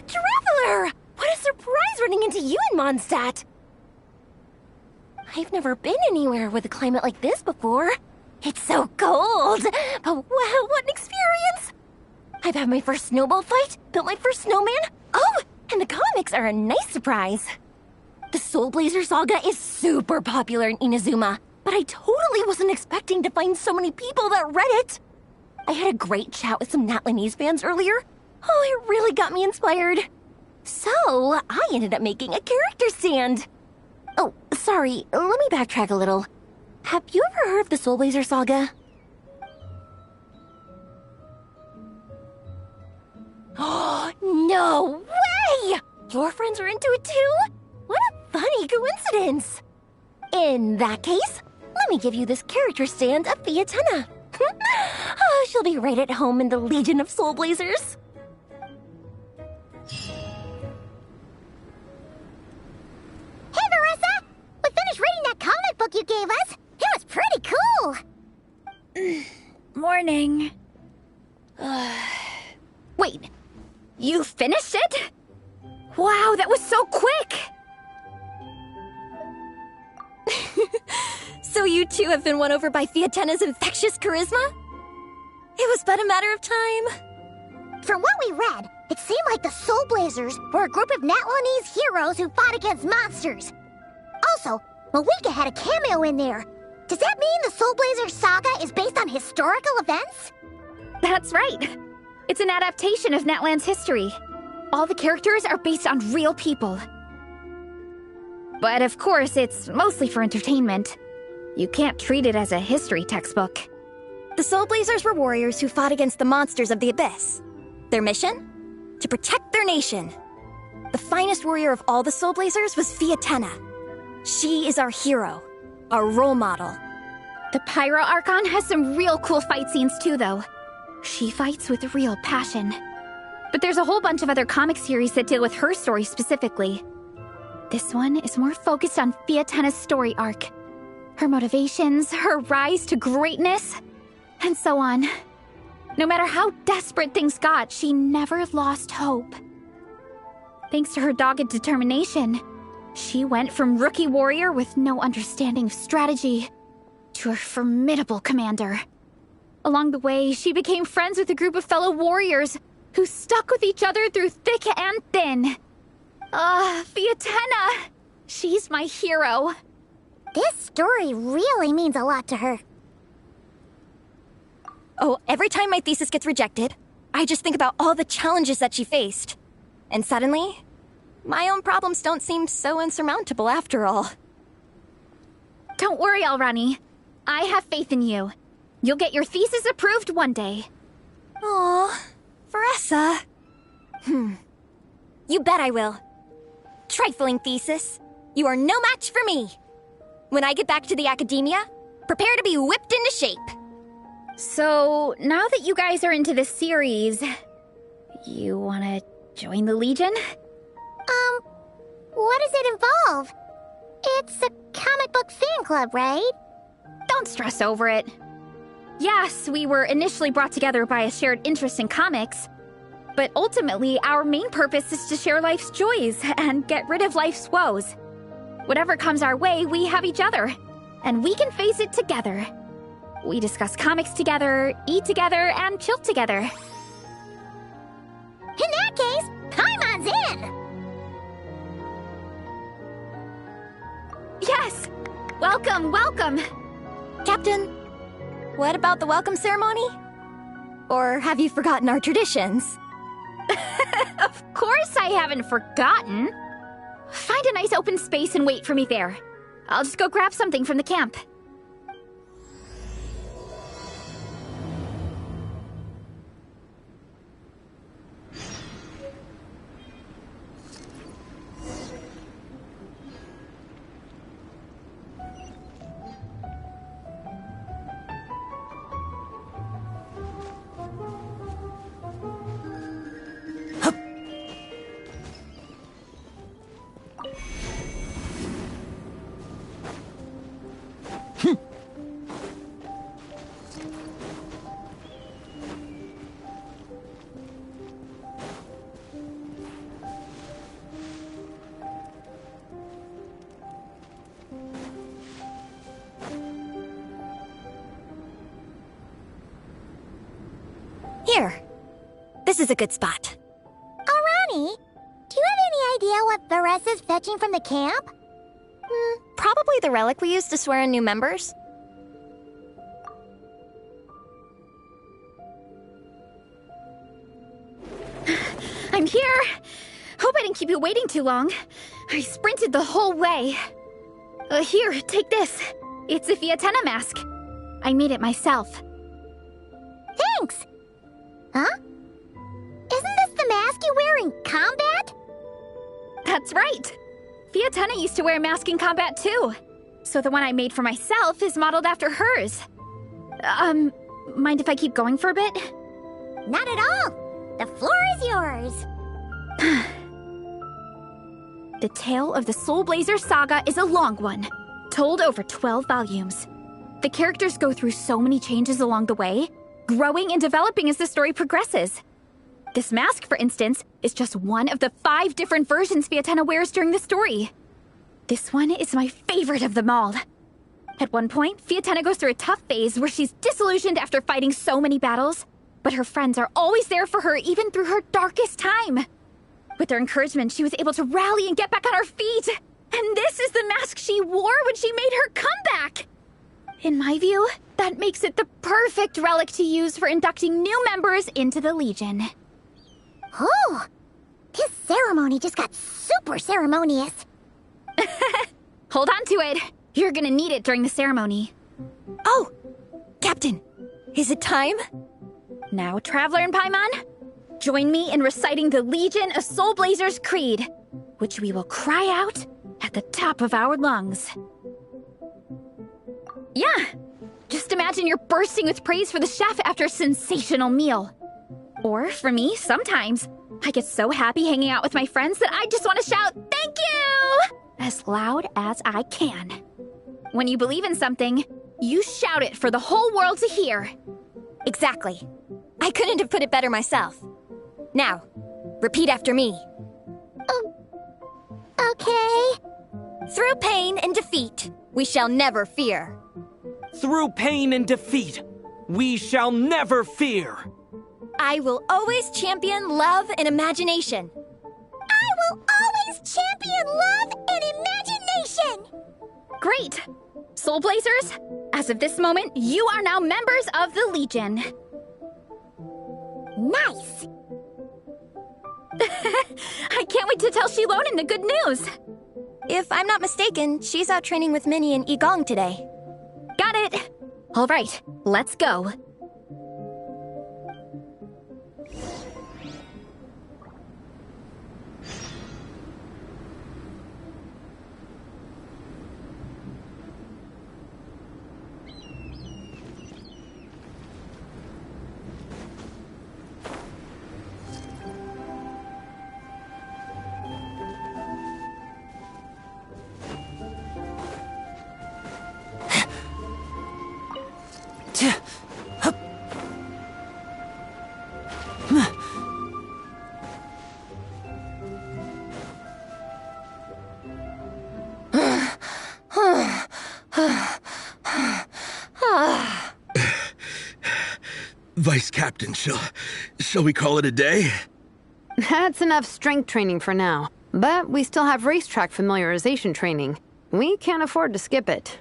Traveler! What a surprise running into you in Mondstadt! I've never been anywhere with a climate like this before. It's so cold! But wow, what an experience! I've had my first snowball fight, built my first snowman. Oh, and the comics are a nice surprise. The Soulblazers saga is super popular in Inazuma, but I totally wasn't expecting to find so many people that read it. I had a great chat with some Natlanese fans earlier. Oh, it really got me inspired. So, I ended up making a character stand. Oh, sorry, let me backtrack a little. Have you ever heard of the Soulblazer saga? Oh, no way! Your friends were into it too? What a funny coincidence! In that case, let me give you this character stand of Fiatena. Oh, she'll be right at home in the Legion of Soulblazers. Hey, Marissa! We finished reading that comic book you gave us. It was pretty cool. Morning. Wait, you finished it? Wow, that was so quick! So you two have been won over by Fiatena's infectious charisma? It was but a matter of time. From what we read, it seemed like the Soulblazers were a group of Natlanese heroes who fought against monsters. Also, Malika had a cameo in there. Does that mean the Soulblazers saga is based on historical events? That's right. It's an adaptation of Natlan's history. All the characters are based on real people. But of course, it's mostly for entertainment. You can't treat it as a history textbook. The Soulblazers were warriors who fought against the monsters of the Abyss. Their mission? To protect their nation. The finest warrior of all the Soulblazers was Fiatena. She is our hero, our role model. The Pyro Archon has some real cool fight scenes too, though. She fights with real passion. But there's a whole bunch of other comic series that deal with her story specifically. This one is more focused on Fiatena's story arc. Her motivations, her rise to greatness, and so on. No matter how desperate things got, she never lost hope. Thanks to her dogged determination, she went from rookie warrior with no understanding of strategy to a formidable commander. Along the way, she became friends with a group of fellow warriors who stuck with each other through thick and thin. Fiatena! She's my hero. This story really means a lot to her. Oh, every time my thesis gets rejected, I just think about all the challenges that she faced. And suddenly, my own problems don't seem so insurmountable after all. Don't worry, Alrani. I have faith in you. You'll get your thesis approved one day. Aw, Veressa. You bet I will. Trifling thesis. You are no match for me. When I get back to the academia, prepare to be whipped into shape. So, now that you guys are into this series, you wanna join the Legion? What does it involve? It's a comic book fan club, right? Don't stress over it. Yes, we were initially brought together by a shared interest in comics, but ultimately our main purpose is to share life's joys and get rid of life's woes. Whatever comes our way, we have each other, and we can face it together. We discuss comics together, eat together, and chill together. In that case, Paimon's in! Welcome, welcome! Captain, what about the welcome ceremony? Or have you forgotten our traditions? Of course I haven't forgotten. Find a nice open space and wait for me there. I'll just go grab something from the camp. Here. This is a good spot. Arani, do you have any idea what Varesa's fetching from the camp? Probably the relic we used to swear in new members. I'm here! Hope I didn't keep you waiting too long. I sprinted the whole way. Here, take this. It's a Fiatenna mask. I made it myself. Thanks! Huh? Isn't this the mask you wear in combat? That's right! Fiatenna used to wear a mask in combat too. So the one I made for myself is modeled after hers. Mind if I keep going for a bit? Not at all! The floor is yours! The tale of the Soulblazers saga is a long one, told over 12 volumes. The characters go through so many changes along the way, growing and developing as the story progresses. This mask, for instance, is just one of the 5 different versions Fiatenna wears during the story. This one is my favorite of them all. At one point, Fiatenna goes through a tough phase where she's disillusioned after fighting so many battles, but her friends are always there for her even through her darkest time. With their encouragement, she was able to rally and get back on her feet. And this is the mask she wore when she made her comeback. In my view, that makes it the perfect relic to use for inducting new members into the Legion. Oh, this ceremony just got super ceremonious. Hold on to it. You're gonna need it during the ceremony. Oh, Captain, is it time? Now, Traveler and Paimon, join me in reciting the Legion of Soulblazers Creed, which we will cry out at the top of our lungs. Yeah, just imagine you're bursting with praise for the chef after a sensational meal. Or, for me, sometimes, I get so happy hanging out with my friends that I just want to shout, "Thank you!" as loud as I can. When you believe in something, you shout it for the whole world to hear. Exactly. I couldn't have put it better myself. Now, repeat after me. Okay. Through pain and defeat, we shall never fear. Through pain and defeat, we shall never fear. I will always champion love and imagination. I will always champion love and imagination! Great! Soulblazers, as of this moment, you are now members of the Legion. Nice! I can't wait to tell Shilonen the good news. If I'm not mistaken, she's out training with Minnie and Igong today. Got it! All right, let's go. Vice Captain, shall we call it a day? That's enough strength training for now. But we still have racetrack familiarization training. We can't afford to skip it.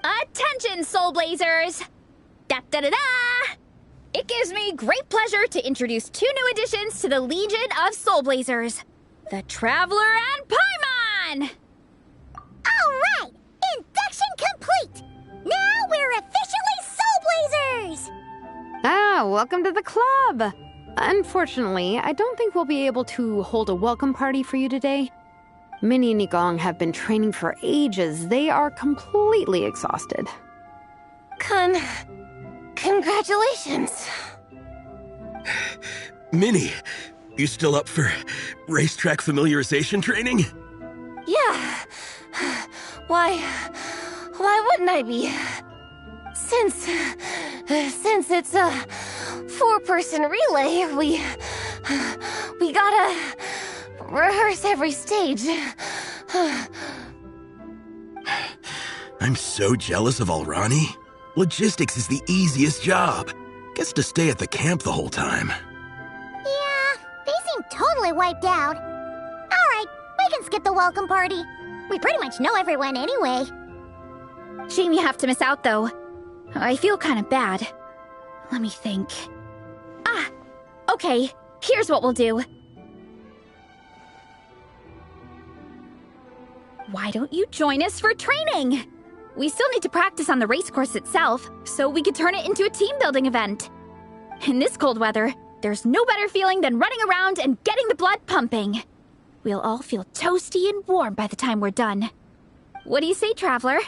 Attention, Soulblazers! Da-da-da-da! It gives me great pleasure to introduce 2 new additions to the Legion of Soulblazers. The Traveler and Paimon! All right! Induction complete! Now we're officially Soulblazers! Ah, welcome to the club! Unfortunately, I don't think we'll be able to hold a welcome party for you today. Minnie and Igong have been training for ages. They are completely exhausted. Congratulations. Minnie, you still up for racetrack familiarization training? Yeah. Why wouldn't I be? Since it's a 4-person relay, we gotta rehearse every stage. I'm so jealous of Alrani. Logistics is the easiest job. Gets to stay at the camp the whole time. Yeah, they seem totally wiped out. All right, we can skip the welcome party. We pretty much know everyone anyway. Shame you have to miss out, though. I feel kind of bad. Let me think. Ah, okay, here's what we'll do. Why don't you join us for training? We still need to practice on the race course itself, so we could turn it into a team-building event. In this cold weather, there's no better feeling than running around and getting the blood pumping. We'll all feel toasty and warm by the time we're done. What do you say, Traveler?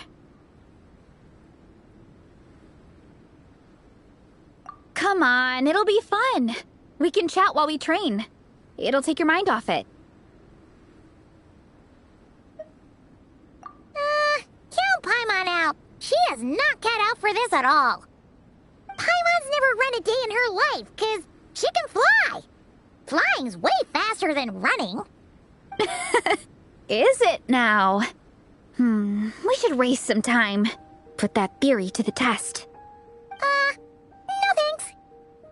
Come on, it'll be fun. We can chat while we train. It'll take your mind off it. Count Paimon out. She is not cut out for this at all. Paimon's never run a day in her life, 'cause she can fly. Flying's way faster than running. Is it now? We should race sometime. Put that theory to the test. No thanks.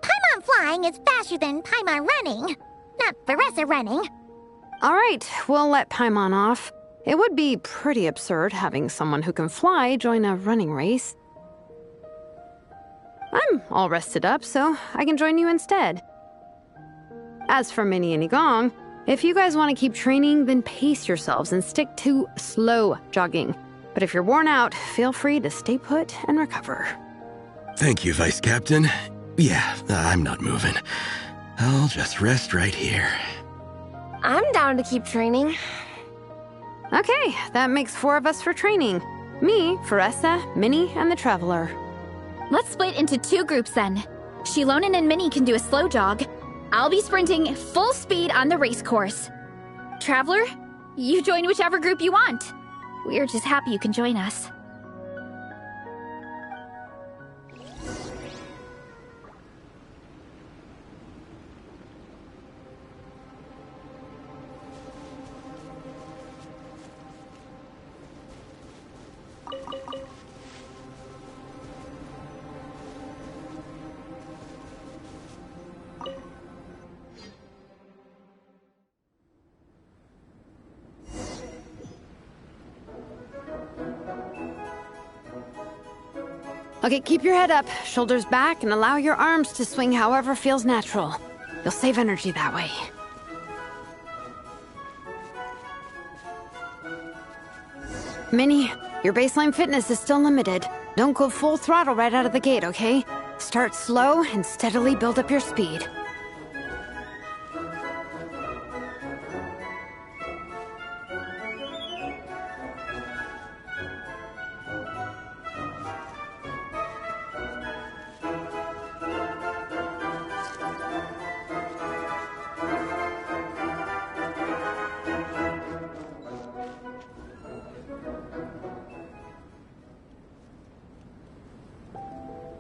Paimon flying is faster than Paimon running. Not Veressa running. All right, we'll let Paimon off. It would be pretty absurd having someone who can fly join a running race. I'm all rested up, so I can join you instead. As for Minnie and Igong, if you guys want to keep training, then pace yourselves and stick to slow jogging. But if you're worn out, feel free to stay put and recover. Thank you, Vice Captain. Yeah, I'm not moving. I'll just rest right here. I'm down to keep training. Okay, that makes 4 of us for training. Me, Veressa, Minnie, and the Traveler. Let's split into 2 groups then. Shilonen and Minnie can do a slow jog. I'll be sprinting full speed on the race course. Traveler, you join whichever group you want. We're just happy you can join us. Okay, keep your head up, shoulders back, and allow your arms to swing however feels natural. You'll save energy that way. Minnie, your baseline fitness is still limited. Don't go full throttle right out of the gate, okay? Start slow and steadily build up your speed.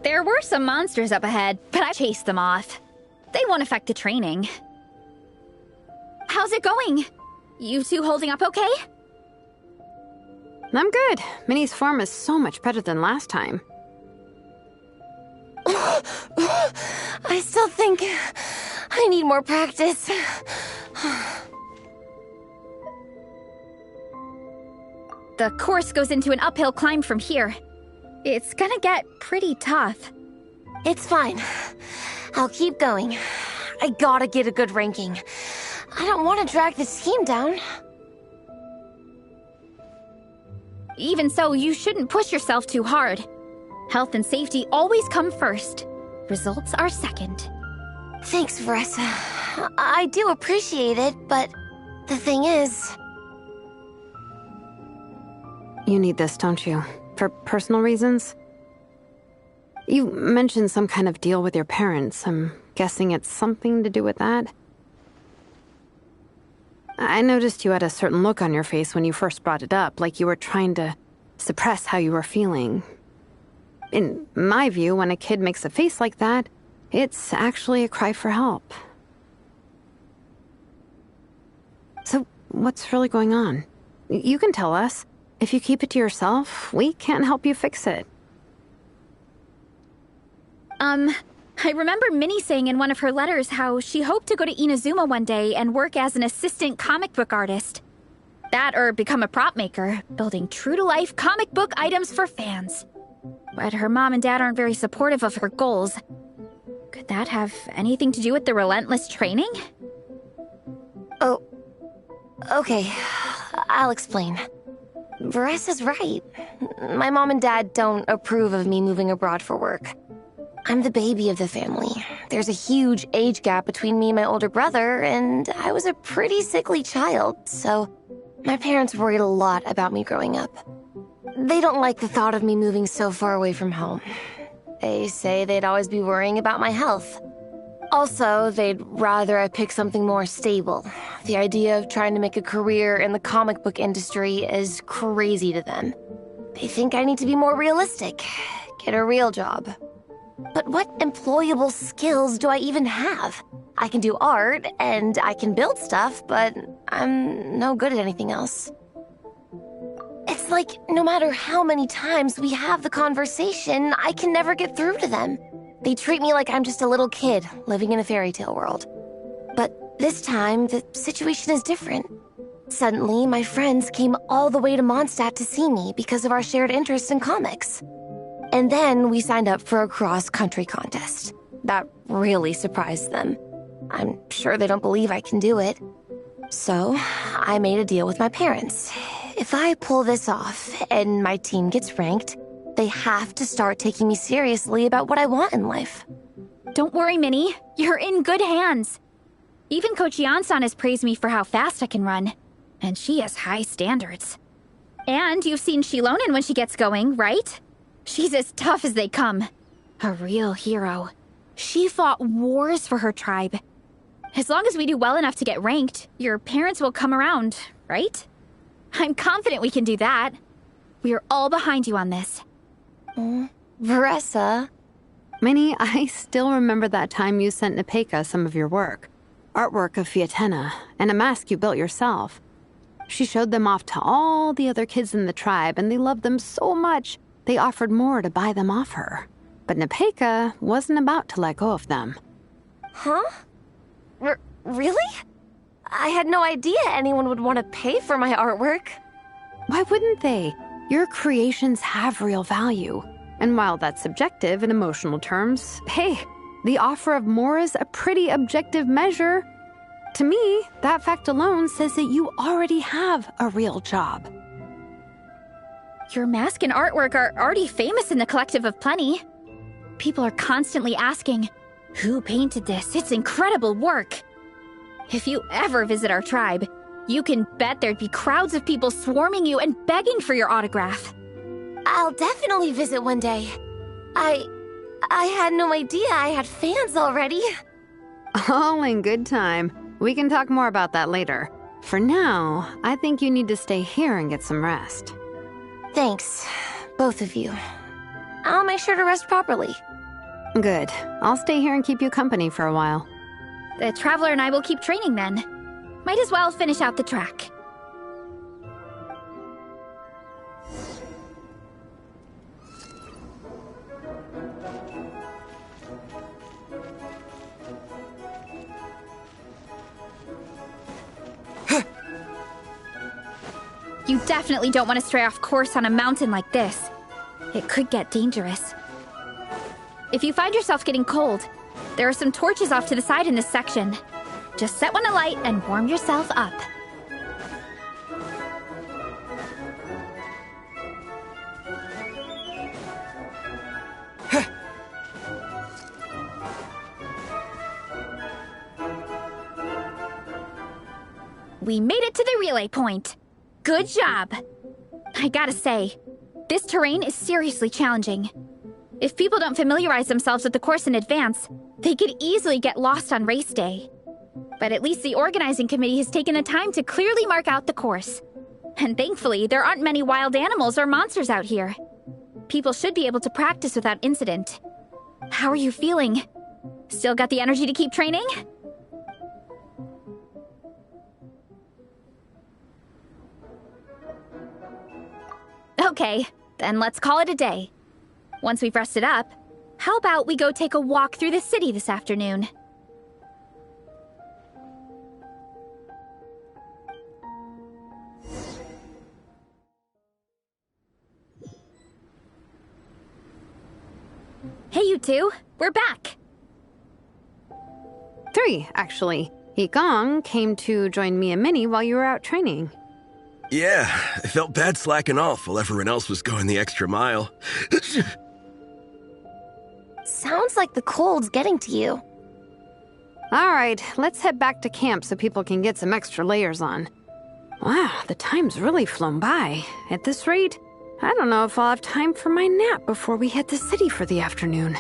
There were some monsters up ahead, but I chased them off. They won't affect the training. How's it going? You two holding up okay? I'm good. Minnie's form is so much better than last time. I still think I need more practice. The course goes into an uphill climb from here. It's gonna get pretty tough. It's fine. I'll keep going. I gotta get a good ranking. I don't want to drag this scheme down. Even so, you shouldn't push yourself too hard. Health and safety always come first. Results are second. Thanks, Vanessa. I do appreciate it, but the thing is... You need this, don't you? For personal reasons? You mentioned some kind of deal with your parents. I'm guessing it's something to do with that? I noticed you had a certain look on your face when you first brought it up, like you were trying to suppress how you were feeling. In my view, when a kid makes a face like that, it's actually a cry for help. So, what's really going on? You can tell us. If you keep it to yourself, we can't help you fix it. I remember Minnie saying in one of her letters how she hoped to go to Inazuma one day and work as an assistant comic book artist. That or become a prop maker, building true-to-life comic book items for fans. But her mom and dad aren't very supportive of her goals. Could that have anything to do with the relentless training? Oh, okay. I'll explain. Varesa's right. My mom and dad don't approve of me moving abroad for work. I'm the baby of the family. There's a huge age gap between me and my older brother, and I was a pretty sickly child, so my parents worried a lot about me growing up. They don't like the thought of me moving so far away from home. They say they'd always be worrying about my health. Also, they'd rather I pick something more stable. The idea of trying to make a career in the comic book industry is crazy to them. They think I need to be more realistic, get a real job. But what employable skills do I even have? I can do art, and I can build stuff, but I'm no good at anything else. It's like, no matter how many times we have the conversation, I can never get through to them. They treat me like I'm just a little kid living in a fairy tale world. But this time, the situation is different. Suddenly, my friends came all the way to Mondstadt to see me because of our shared interest in comics. And then we signed up for a cross-country contest. That really surprised them. I'm sure they don't believe I can do it. So, I made a deal with my parents. If I pull this off and my team gets ranked, they have to start taking me seriously about what I want in life. Don't worry, Minnie. You're in good hands. Even Coach Yan-san has praised me for how fast I can run. And she has high standards. And you've seen Shilonen when she gets going, right? She's as tough as they come. A real hero. She fought wars for her tribe. As long as we do well enough to get ranked, your parents will come around, right? I'm confident we can do that. We are all behind you on this. Vanessa. Minnie, I still remember that time you sent Nepeka some of your work. Artwork of Fiatena, and a mask you built yourself. She showed them off to all the other kids in the tribe, and they loved them so much, they offered more to buy them off her. But Nepeka wasn't about to let go of them. Huh? Really? I had no idea anyone would want to pay for my artwork. Why wouldn't they? Your creations have real value. And while that's subjective in emotional terms, hey, the offer of more is a pretty objective measure. To me, that fact alone says that you already have a real job. Your mask and artwork are already famous in the Collective of Plenty. People are constantly asking, who painted this? It's incredible work. If you ever visit our tribe, you can bet there'd be crowds of people swarming you and begging for your autograph. I'll definitely visit one day. I had no idea I had fans already. All in good time. We can talk more about that later. For now, I think you need to stay here and get some rest. Thanks, both of you. I'll make sure to rest properly. Good. I'll stay here and keep you company for a while. The Traveler and I will keep training then. Might as well finish out the track. You definitely don't want to stray off course on a mountain like this. It could get dangerous. If you find yourself getting cold, there are some torches off to the side in this section. Just set one alight and warm yourself up. We made it to the relay point. Good job. I gotta say, this terrain is seriously challenging. If people don't familiarize themselves with the course in advance, they could easily get lost on race day. But at least the organizing committee has taken the time to clearly mark out the course. And thankfully, there aren't many wild animals or monsters out here. People should be able to practice without incident. How are you feeling? Still got the energy to keep training? Okay, then let's call it a day. Once we've rested up, how about we go take a walk through the city this afternoon? Hey, you two, we're back. 3, actually. Yigong came to join me and Minnie while you were out training. Yeah, I felt bad slacking off while everyone else was going the extra mile. Sounds like the cold's getting to you. All right, let's head back to camp so people can get some extra layers on. Wow, the time's really flown by. At this rate, I don't know if I'll have time for my nap before we hit the city for the afternoon.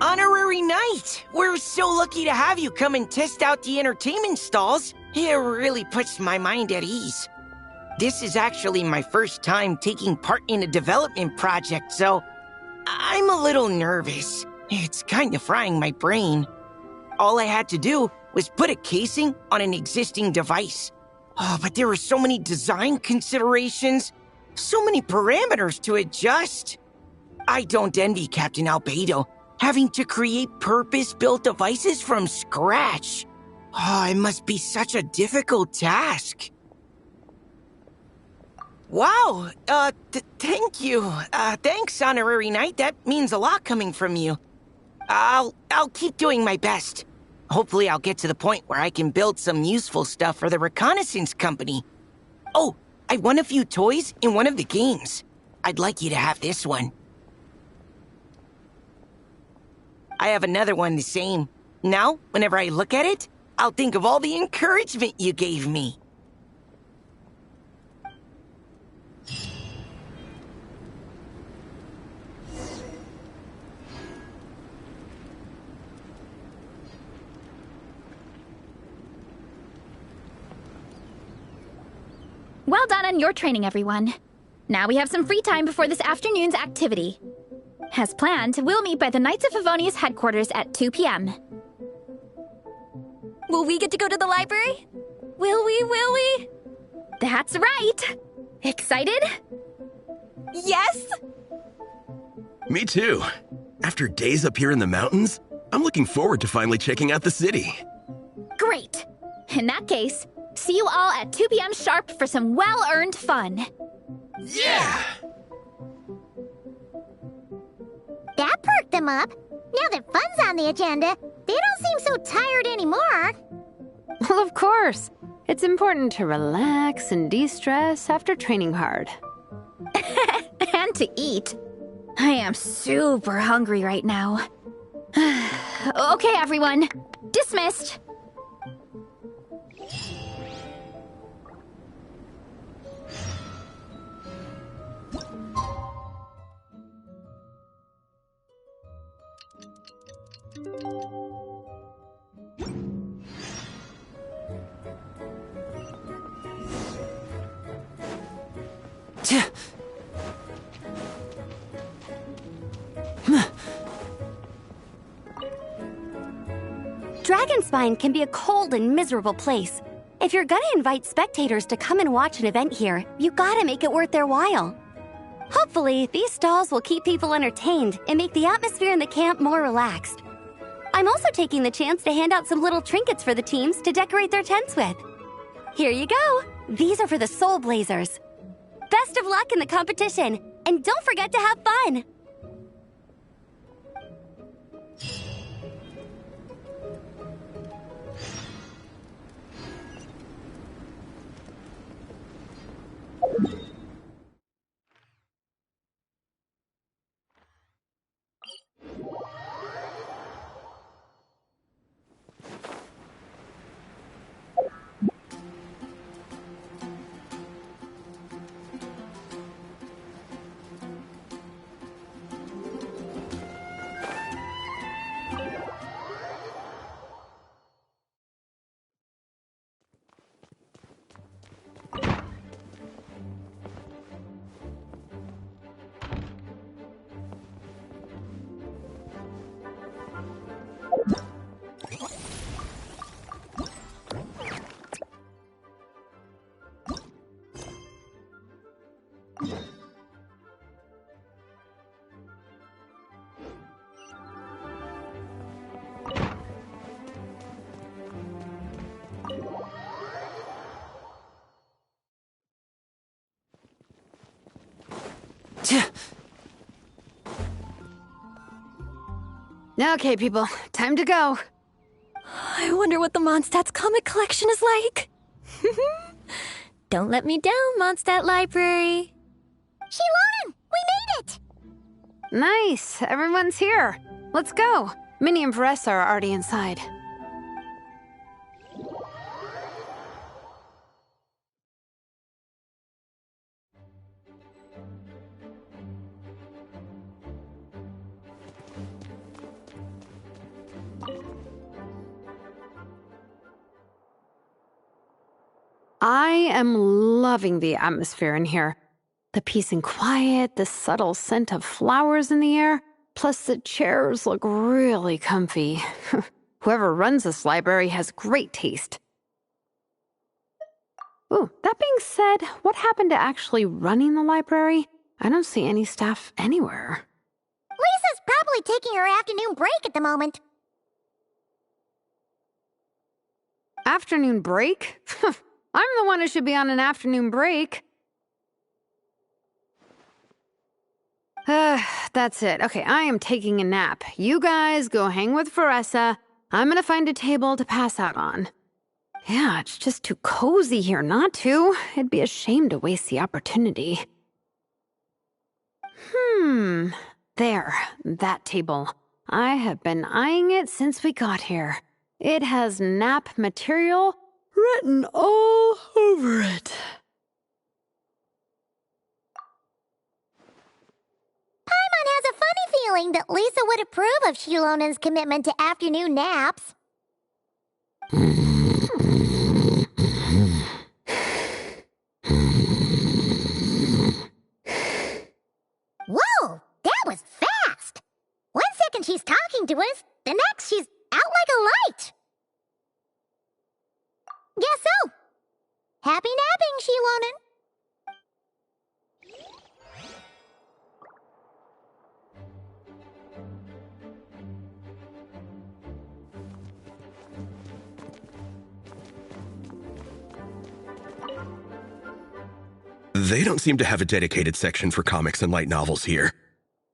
Honorary Knight! We're so lucky to have you come and test out the entertainment stalls. It really puts my mind at ease. This is actually my first time taking part in a development project, so I'm a little nervous. It's kind of frying my brain. All I had to do was put a casing on an existing device. Oh, but there were so many design considerations, so many parameters to adjust. I don't envy Captain Albedo, having to create purpose-built devices from scratch. Oh, it must be such a difficult task. Wow, thank you. Thanks, Honorary Knight. That means a lot coming from you. I'll keep doing my best. Hopefully I'll get to the point where I can build some useful stuff for the reconnaissance company. Oh, I won a few toys in one of the games. I'd like you to have this one. I have another one the same. Now, whenever I look at it, I'll think of all the encouragement you gave me. Well done on your training, everyone. Now we have some free time before this afternoon's activity. As planned, we'll meet by the Knights of Favonius headquarters at 2 p.m. Will we get to go to the library? Will we? That's right! Excited? Yes! Me too. After days up here in the mountains, I'm looking forward to finally checking out the city. Great! In that case, see you all at 2 p.m. sharp for some well-earned fun. Yeah! That perked them up. Now that fun's on the agenda, they don't seem so tired anymore. Well, of course. It's important to relax and de-stress after training hard. And to eat. I am super hungry right now. Okay, everyone. Dismissed. Dragonspine can be a cold and miserable place. If you're gonna invite spectators to come and watch an event here, you gotta make it worth their while. Hopefully, these stalls will keep people entertained and make the atmosphere in the camp more relaxed. I'm also taking the chance to hand out some little trinkets for the teams to decorate their tents with. Here you go! These are for the Soulblazers. Best of luck in the competition, and don't forget to have fun! Okay, people, time to go. I wonder what the Mondstadt's comic collection is like. Don't let me down, Mondstadt Library. Shilonen, we made it! Nice, everyone's here. Let's go. Minnie and Varessa are already inside. I am loving the atmosphere in here. The peace and quiet, the subtle scent of flowers in the air, plus the chairs look really comfy. Whoever runs this library has great taste. Ooh, that being said, what happened to actually running the library? I don't see any staff anywhere. Lisa's probably taking her afternoon break at the moment. Afternoon break? I'm the one who should be on an afternoon break. That's it. Okay, I am taking a nap. You guys go hang with Faressa. I'm gonna find a table to pass out on. Yeah, it's just too cozy here not to. It'd be a shame to waste the opportunity. There, that table. I have been eyeing it since we got here. It has nap material written all over it. Paimon has a funny feeling that Lisa would approve of Shilonen's commitment to afternoon naps. Whoa, that was fast! 1 second she's talking to us, the next she's out like a light. Guess so. Happy napping, Shilonen. They don't seem to have a dedicated section for comics and light novels here.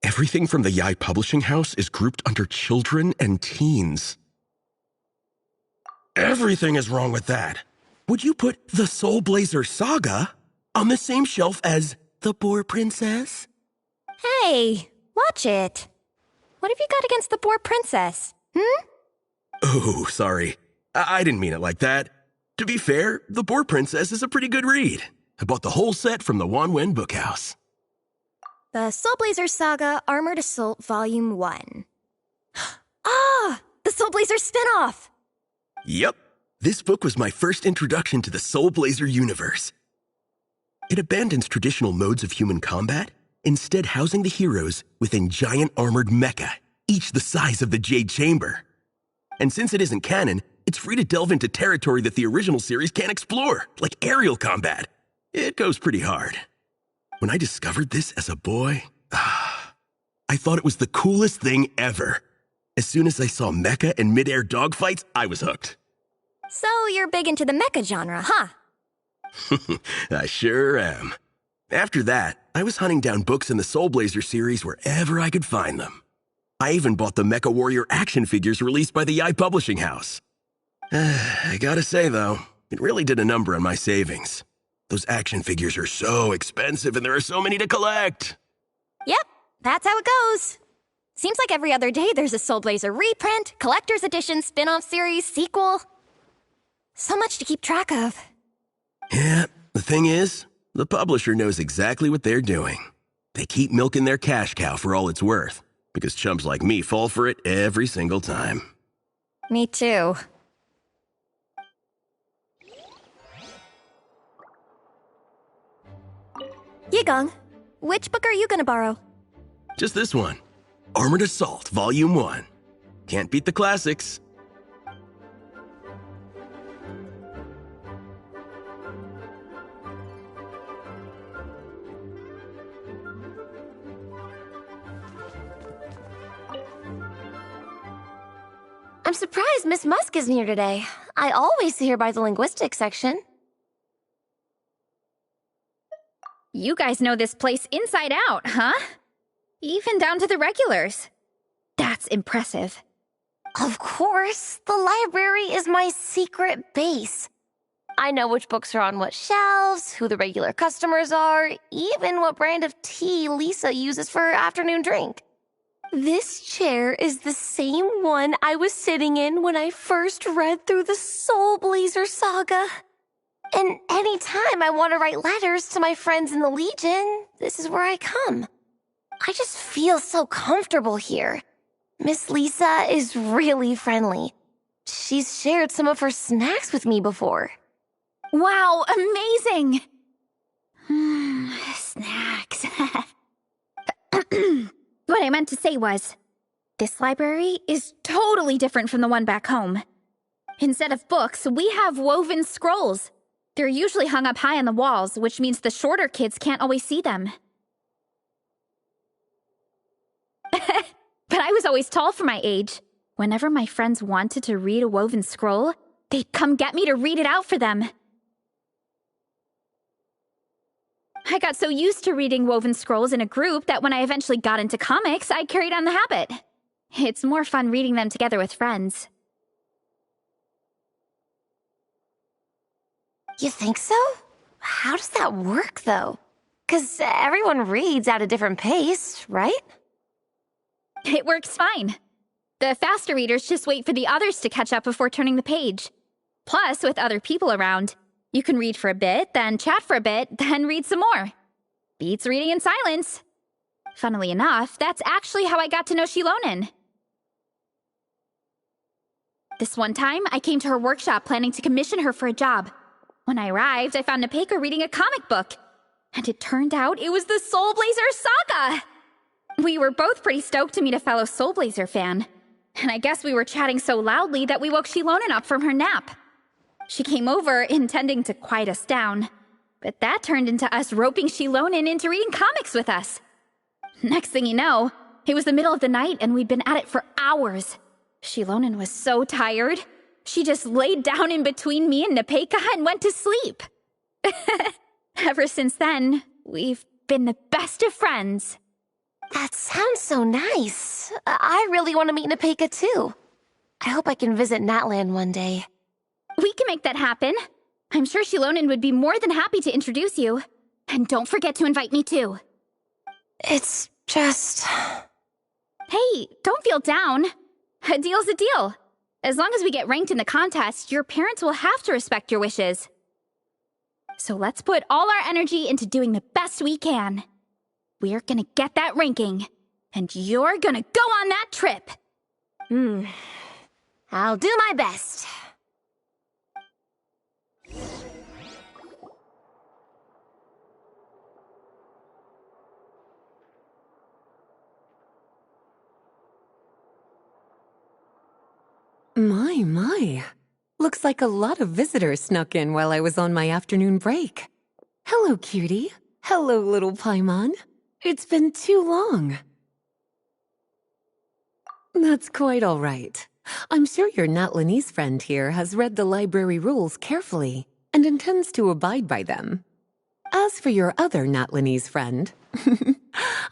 Everything from the Yai Publishing House is grouped under children and teens. Everything is wrong with that. Would you put the Soulblazers Saga on the same shelf as The Boar Princess? Hey, watch it. What have you got against the Boar Princess? Oh, sorry. I didn't mean it like that. To be fair, The Boar Princess is a pretty good read. I bought the whole set from the Wanwen Bookhouse. The Soulblazers Saga Armored Assault Volume 1. Ah! The Soulblazers spinoff! Yep. This book was my first introduction to the Soulblazer universe. It abandons traditional modes of human combat, instead housing the heroes within giant armored mecha, each the size of the Jade Chamber. And since it isn't canon, it's free to delve into territory that the original series can't explore, like aerial combat. It goes pretty hard. When I discovered this as a boy, I thought it was the coolest thing ever. As soon as I saw mecha and mid-air dogfights, I was hooked. So you're big into the mecha genre, huh? I sure am. After that, I was hunting down books in the Soulblazer series wherever I could find them. I even bought the Mecha Warrior action figures released by the Yai Publishing House. I gotta say, though, it really did a number on my savings. Those action figures are so expensive and there are so many to collect. Yep, that's how it goes. Seems like every other day there's a Soulblazer reprint, collector's edition, spin-off series, sequel. So much to keep track of. Yeah, the thing is, the publisher knows exactly what they're doing. They keep milking their cash cow for all it's worth, because chumps like me fall for it every single time. Me too. Yigong, which book are you gonna borrow? Just this one. Armored Assault, Volume 1. Can't beat the classics. I'm surprised Miss Musk isn't here today. I always see her by the linguistics section. You guys know this place inside out, huh? Even down to the regulars. That's impressive. Of course. The library is my secret base. I know which books are on what shelves, who the regular customers are, even what brand of tea Lisa uses for her afternoon drink. This chair is the same one I was sitting in when I first read through the Soulblazer saga. And anytime I want to write letters to my friends in the Legion, this is where I come. I just feel so comfortable here. Miss Lisa is really friendly. She's shared some of her snacks with me before. Wow, amazing! Snacks. What I meant to say was, this library is totally different from the one back home. Instead of books, we have woven scrolls. They're usually hung up high on the walls, which means the shorter kids can't always see them. But I was always tall for my age. Whenever my friends wanted to read a woven scroll, they'd come get me to read it out for them. I got so used to reading woven scrolls in a group that when I eventually got into comics, I carried on the habit. It's more fun reading them together with friends. You think so? How does that work, though? 'Cause everyone reads at a different pace, right? It works fine. The faster readers just wait for the others to catch up before turning the page. Plus, with other people around, you can read for a bit, then chat for a bit, then read some more. Beats reading in silence. Funnily enough, that's actually how I got to know Shilonen. This one time, I came to her workshop planning to commission her for a job. When I arrived, I found Nepeka reading a comic book. And it turned out it was the Soulblazers saga! We were both pretty stoked to meet a fellow Soulblazer fan. And I guess we were chatting so loudly that we woke Shilonen up from her nap. She came over, intending to quiet us down. But that turned into us roping Shilonen into reading comics with us. Next thing you know, it was the middle of the night and we'd been at it for hours. Shilonen was so tired. She just laid down in between me and Nepeka and went to sleep. Ever since then, we've been the best of friends. That sounds so nice. I really want to meet Nepeka too. I hope I can visit Natland one day. We can make that happen. I'm sure Shilonen would be more than happy to introduce you. And don't forget to invite me too. It's just... Hey, don't feel down. A deal's a deal. As long as we get ranked in the contest, your parents will have to respect your wishes. So let's put all our energy into doing the best we can. We're gonna get that ranking, and you're gonna go on that trip. I'll do my best. My. Looks like a lot of visitors snuck in while I was on my afternoon break. Hello, cutie. Hello, little Paimon. It's been too long. That's quite all right. I'm sure your Natlanese friend here has read the library rules carefully and intends to abide by them. As for your other Natlanese friend,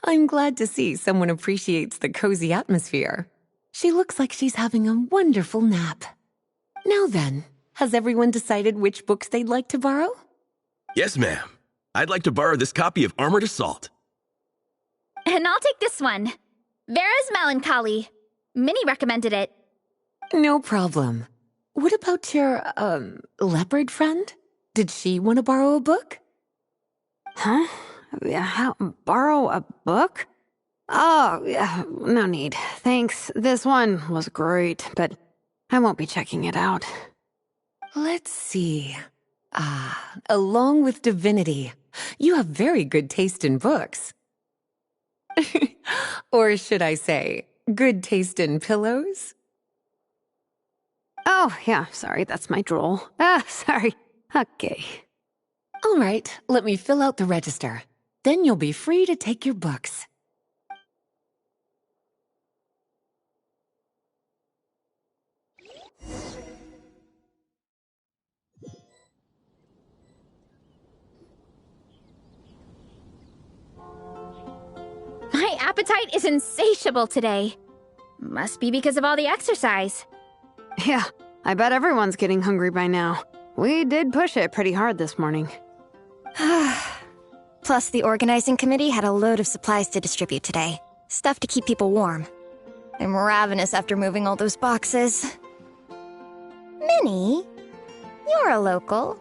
I'm glad to see someone appreciates the cozy atmosphere. She looks like she's having a wonderful nap. Now then, has everyone decided which books they'd like to borrow? Yes, ma'am. I'd like to borrow this copy of Armored Assault. And I'll take this one. Vera's Melancholy. Minnie recommended it. No problem. What about your, leopard friend? Did she want to borrow a book? Huh? Borrow a book? Oh, yeah, no need. Thanks. This one was great, but I won't be checking it out. Let's see. Along with Divinity, you have very good taste in books. Or should I say, good taste in pillows? Oh, yeah, sorry, that's my drool. Sorry. Okay. All right, let me fill out the register. Then you'll be free to take your books. My appetite is insatiable today. Must be because of all the exercise. Yeah, I bet everyone's getting hungry by now. We did push it pretty hard this morning. Plus, the organizing committee had a load of supplies to distribute today. Stuff to keep people warm. I'm ravenous after moving all those boxes. Minnie, you're a local.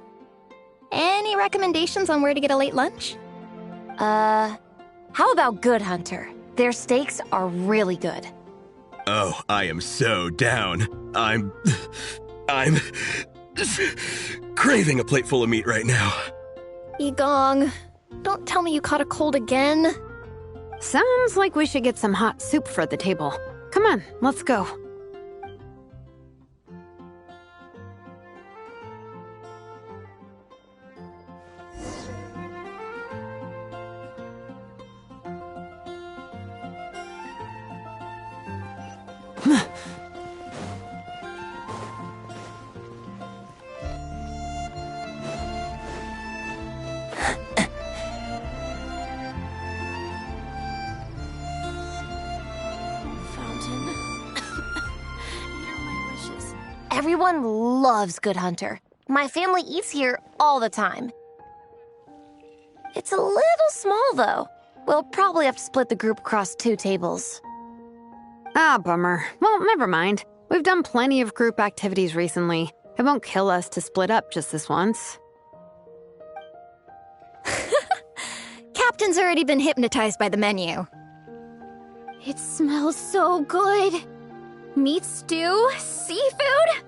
Any recommendations on where to get a late lunch? How about Good Hunter? Their steaks are really good. Oh, I am so down. I'm Craving a plate full of meat right now. Igong, don't tell me you caught a cold again. Sounds like we should get some hot soup for the table. Come on, let's go. Everyone loves Good Hunter. My family eats here all the time. It's a little small, though. We'll probably have to split the group across 2 tables. Ah, bummer. Well, never mind. We've done plenty of group activities recently. It won't kill us to split up just this once. Captain's already been hypnotized by the menu. It smells so good. Meat stew? Seafood?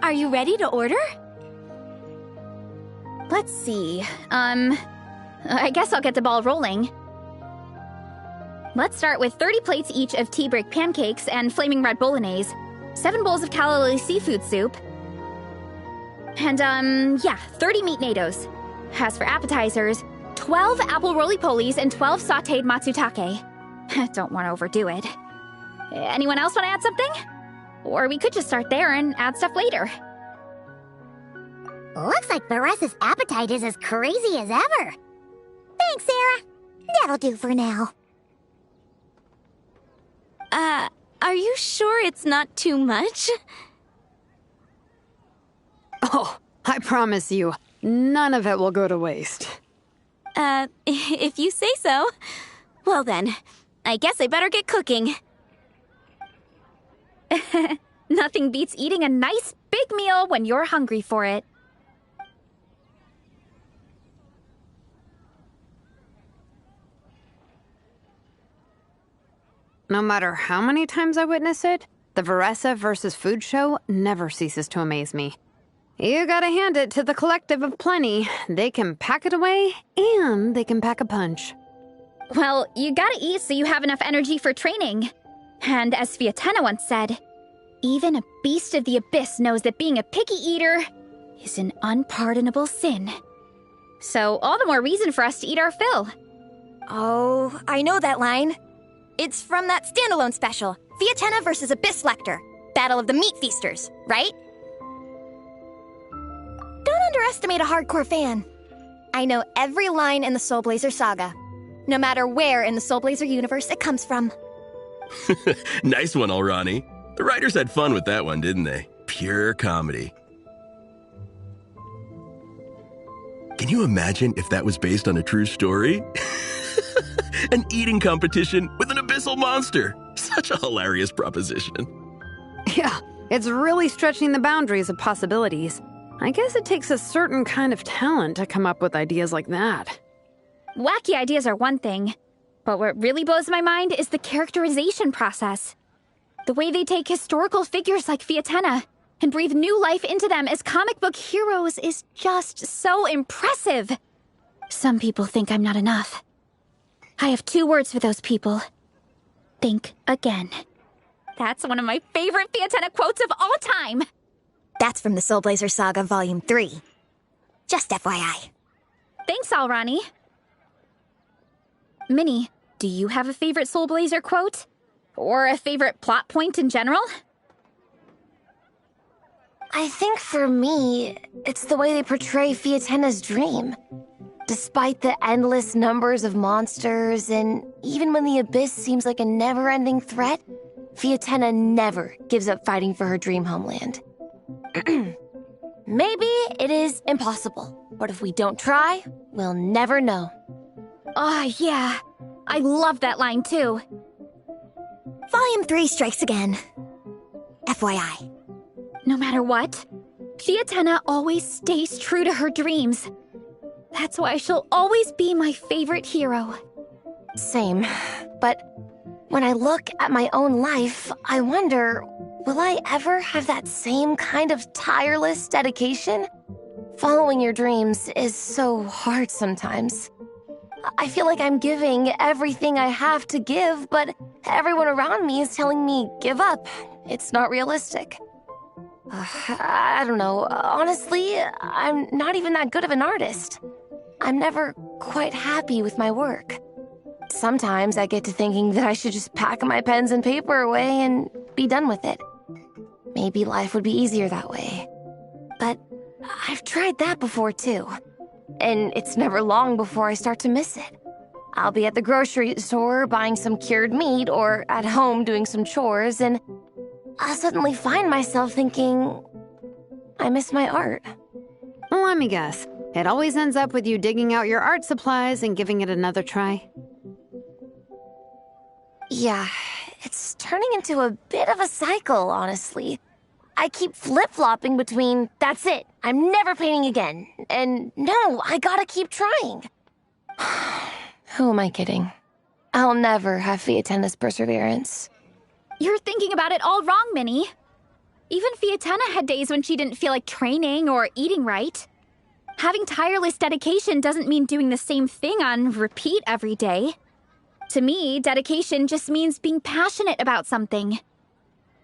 Are you ready to order? Let's see. I guess I'll get the ball rolling. Let's start with 30 plates each of tea break pancakes and flaming red bolognese, 7 bowls of calla lily seafood soup, and 30 meat natos. As for appetizers, 12 apple roly-polies and 12 sautéed matsutake. Don't want to overdo it. Anyone else want to add something? Or we could just start there and add stuff later. Looks like Varessa's appetite is as crazy as ever. Thanks, Sarah. That'll do for now. Are you sure it's not too much? Oh, I promise you, none of it will go to waste. If you say so. Well then, I guess I better get cooking. Nothing beats eating a nice big meal when you're hungry for it. No matter how many times I witness it, the Varessa versus food show never ceases to amaze me. You gotta hand it to the collective of plenty. They can pack it away, and they can pack a punch. Well, you gotta eat so you have enough energy for training. And as Fiatena once said, even a beast of the abyss knows that being a picky eater is an unpardonable sin. So all the more reason for us to eat our fill. Oh, I know that line. It's from that standalone special, Fiatena versus Abyss Lecter, Battle of the Meat Feasters, right? Don't underestimate a hardcore fan. I know every line in the Soulblazer saga, no matter where in the Soulblazer universe it comes from. Nice one, Alrani. The writers had fun with that one, didn't they? Pure comedy. Can you imagine if that was based on a true story? An eating competition with an abyssal monster. Such a hilarious proposition. Yeah, it's really stretching the boundaries of possibilities. I guess it takes a certain kind of talent to come up with ideas like that. Wacky ideas are one thing, but what really blows my mind is the characterization process. The way they take historical figures like Fiatena and breathe new life into them as comic book heroes is just so impressive. Some people think I'm not enough. I have 2 words for those people. Think again. That's one of my favorite Fiatena quotes of all time. That's from the Soulblazer Saga Volume 3. Just FYI. Thanks, Alrani. Minnie, do you have a favorite Soulblazer quote? Or a favorite plot point in general? I think for me, it's the way they portray Fiatena's dream. Despite the endless numbers of monsters, and even when the Abyss seems like a never-ending threat, Fiatena never gives up fighting for her dream homeland. Maybe it is impossible, but if we don't try, we'll never know. Oh, yeah. I love that line, too. Volume 3 strikes again. FYI. No matter what, Fiatena always stays true to her dreams. That's why she'll always be my favorite hero. Same. But when I look at my own life, I wonder, will I ever have that same kind of tireless dedication? Following your dreams is so hard sometimes. I feel like I'm giving everything I have to give, but everyone around me is telling me, give up. It's not realistic. I don't know. Honestly, I'm not even that good of an artist. I'm never quite happy with my work. Sometimes I get to thinking that I should just pack my pens and paper away and be done with it. Maybe life would be easier that way. But I've tried that before too. And it's never long before I start to miss it. I'll be at the grocery store buying some cured meat or at home doing some chores, and I'll suddenly find myself thinking, I miss my art. Well, let me guess. It always ends up with you digging out your art supplies and giving it another try. Yeah, it's turning into a bit of a cycle, honestly. I keep flip-flopping between, that's it, I'm never painting again, and no, I gotta keep trying. Who am I kidding? I'll never have Fiatena's perseverance. You're thinking about it all wrong, Minnie. Even Fiatena had days when she didn't feel like training or eating right. Having tireless dedication doesn't mean doing the same thing on repeat every day. To me, dedication just means being passionate about something.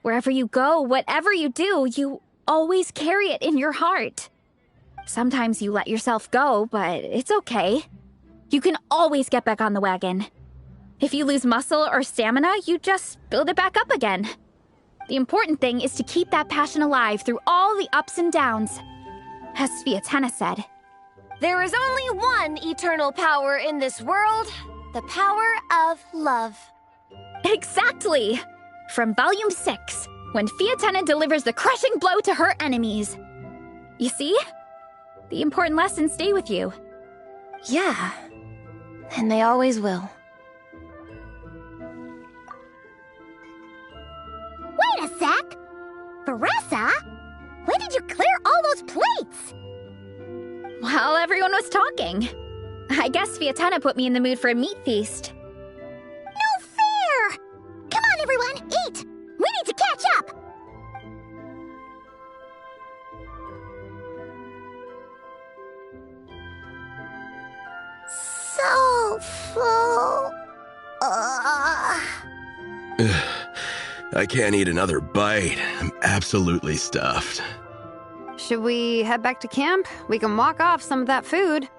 Wherever you go, whatever you do, you always carry it in your heart. Sometimes you let yourself go, but it's okay. You can always get back on the wagon. If you lose muscle or stamina, you just build it back up again. The important thing is to keep that passion alive through all the ups and downs. As Fiatena said, there is only one eternal power in this world, the power of love. Exactly! From Volume 6, when Fiatena delivers the crushing blow to her enemies. You see? The important lessons stay with you. Yeah, and they always will. Wait a sec! Veressa? When did you clear all those plates? While everyone was talking. I guess Fiatena put me in the mood for a meat feast. No fair! Come on, everyone, eat! We need to catch up! So full. I can't eat another bite. I'm absolutely stuffed. Should we head back to camp? We can walk off some of that food.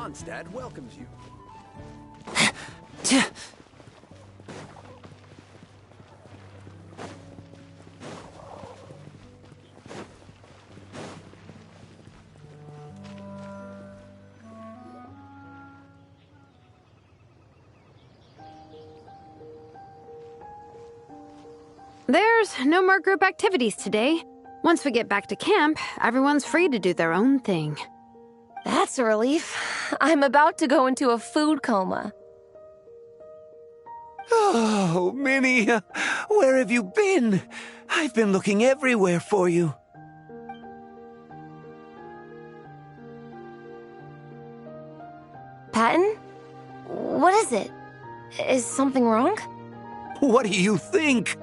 Mondstadt welcomes you. There's no more group activities today. Once we get back to camp, everyone's free to do their own thing. That's a relief. I'm about to go into a food coma. Oh, Minnie, where have you been? I've been looking everywhere for you. Patton? What is it? Is something wrong? What do you think?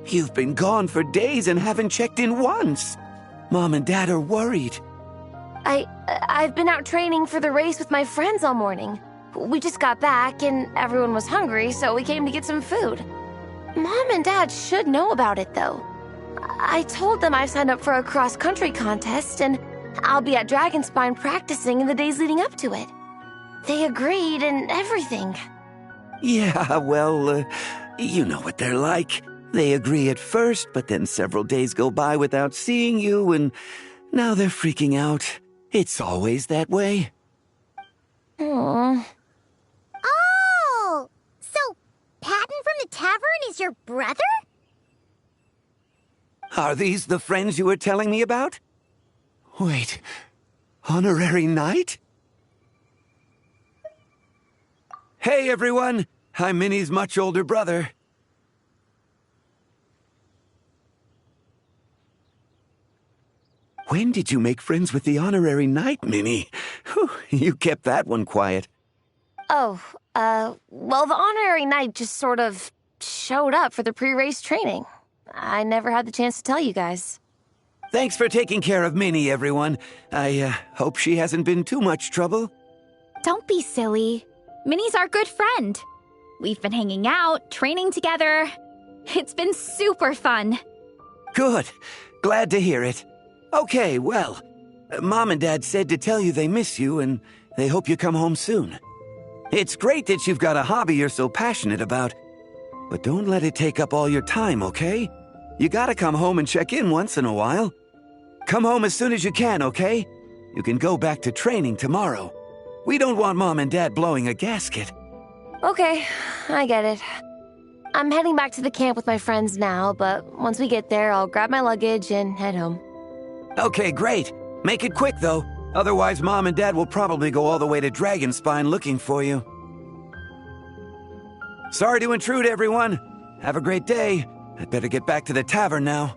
You've been gone for days and haven't checked in once. Mom and Dad are worried. I've been out training for the race with my friends all morning. We just got back and everyone was hungry, so we came to get some food. Mom and Dad should know about it, though. I told them I signed up for a cross-country contest and I'll be at Dragonspine practicing in the days leading up to it. They agreed and everything. Yeah, well, you know what they're like. They agree at first, but then several days go by without seeing you, and now they're freaking out. It's always that way. Aww. Oh! So, Patton from the tavern is your brother? Are these the friends you were telling me about? Wait, honorary knight? Hey, everyone! I'm Minnie's much older brother. When did you make friends with the honorary knight, Minnie? Whew, you kept that one quiet. Oh, well, the honorary knight just sort of showed up for the pre-race training. I never had the chance to tell you guys. Thanks for taking care of Minnie, everyone. I hope she hasn't been too much trouble. Don't be silly. Minnie's our good friend. We've been hanging out, training together. It's been super fun. Good. Glad to hear it. Okay, well, Mom and Dad said to tell you they miss you and they hope you come home soon. It's great that you've got a hobby you're so passionate about, but don't let it take up all your time, okay? You gotta come home and check in once in a while. Come home as soon as you can, okay? You can go back to training tomorrow. We don't want Mom and Dad blowing a gasket. Okay, I get it. I'm heading back to the camp with my friends now, but once we get there, I'll grab my luggage and head home. Okay, great. Make it quick, though. Otherwise, Mom and Dad will probably go all the way to Dragonspine looking for you. Sorry to intrude, everyone. Have a great day. I'd better get back to the tavern now.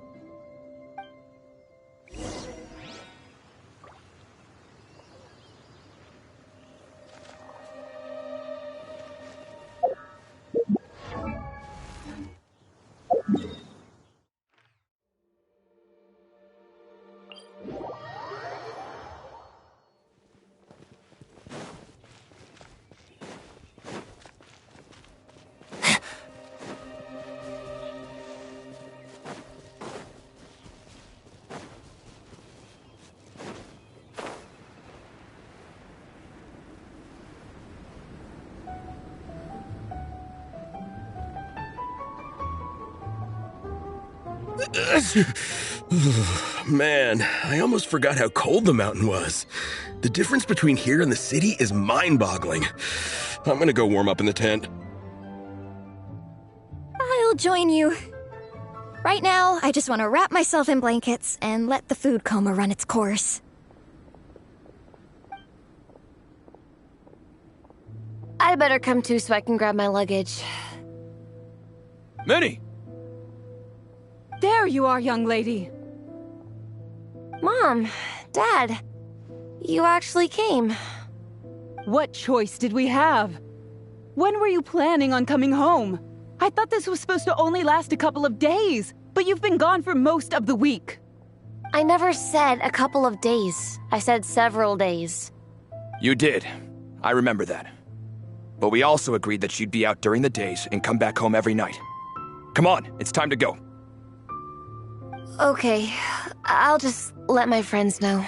Man, I almost forgot how cold the mountain was. The difference between here and the city is mind-boggling. I'm gonna go warm up in the tent. I'll join you. Right now, I just want to wrap myself in blankets and let the food coma run its course. I better come too so I can grab my luggage. Minnie! There you are, young lady. Mom, Dad, you actually came. What choice did we have? When were you planning on coming home? I thought this was supposed to only last a couple of days, but you've been gone for most of the week. I never said a couple of days. I said several days. You did. I remember that. But we also agreed that you'd be out during the days and come back home every night. Come on, it's time to go. Okay, I'll just let my friends know.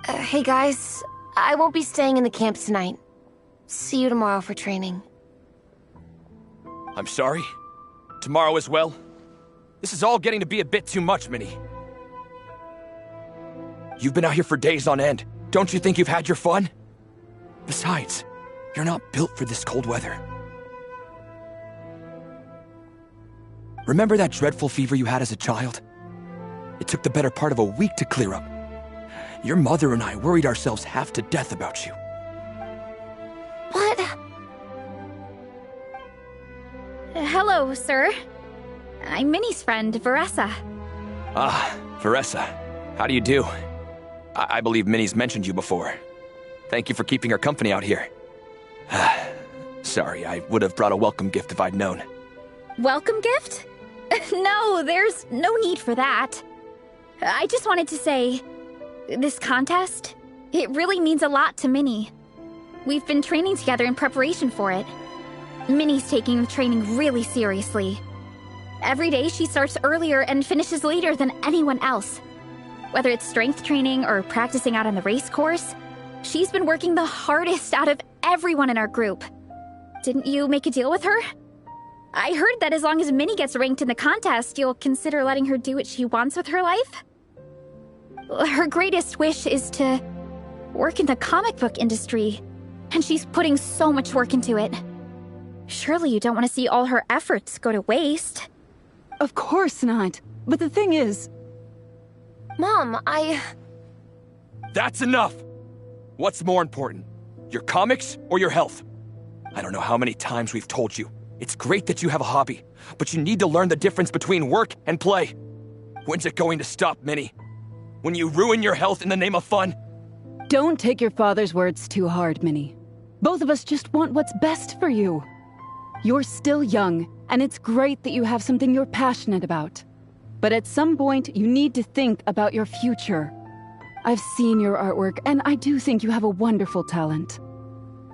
Hey guys, I won't be staying in the camp tonight. See you tomorrow for training. I'm sorry. Tomorrow as well. This is all getting to be a bit too much, Minnie. You've been out here for days on end. Don't you think you've had your fun? Besides, you're not built for this cold weather. Remember that dreadful fever you had as a child? It took the better part of a week to clear up. Your mother and I worried ourselves half to death about you. What? Hello, sir. I'm Minnie's friend, Veressa. Ah, Veressa. How do you do? I believe Minnie's mentioned you before. Thank you for keeping her company out here. Sorry, I would have brought a welcome gift if I'd known. Welcome gift? No, there's no need for that. I just wanted to say, this contest, it really means a lot to Minnie. We've been training together in preparation for it. Minnie's taking the training really seriously. Every day she starts earlier and finishes later than anyone else. Whether it's strength training or practicing out on the race course, she's been working the hardest out of everyone in our group. Didn't you make a deal with her? I heard that as long as Minnie gets ranked in the contest, you'll consider letting her do what she wants with her life? Her greatest wish is to work in the comic book industry, and she's putting so much work into it. Surely you don't want to see all her efforts go to waste. Of course not. But the thing is... Mom, That's enough! What's more important, your comics or your health? I don't know how many times we've told you. It's great that you have a hobby, but you need to learn the difference between work and play. When's it going to stop, Minnie? When you ruin your health in the name of fun? Don't take your father's words too hard, Minnie. Both of us just want what's best for you. You're still young, and it's great that you have something you're passionate about. But at some point, you need to think about your future. I've seen your artwork, and I do think you have a wonderful talent.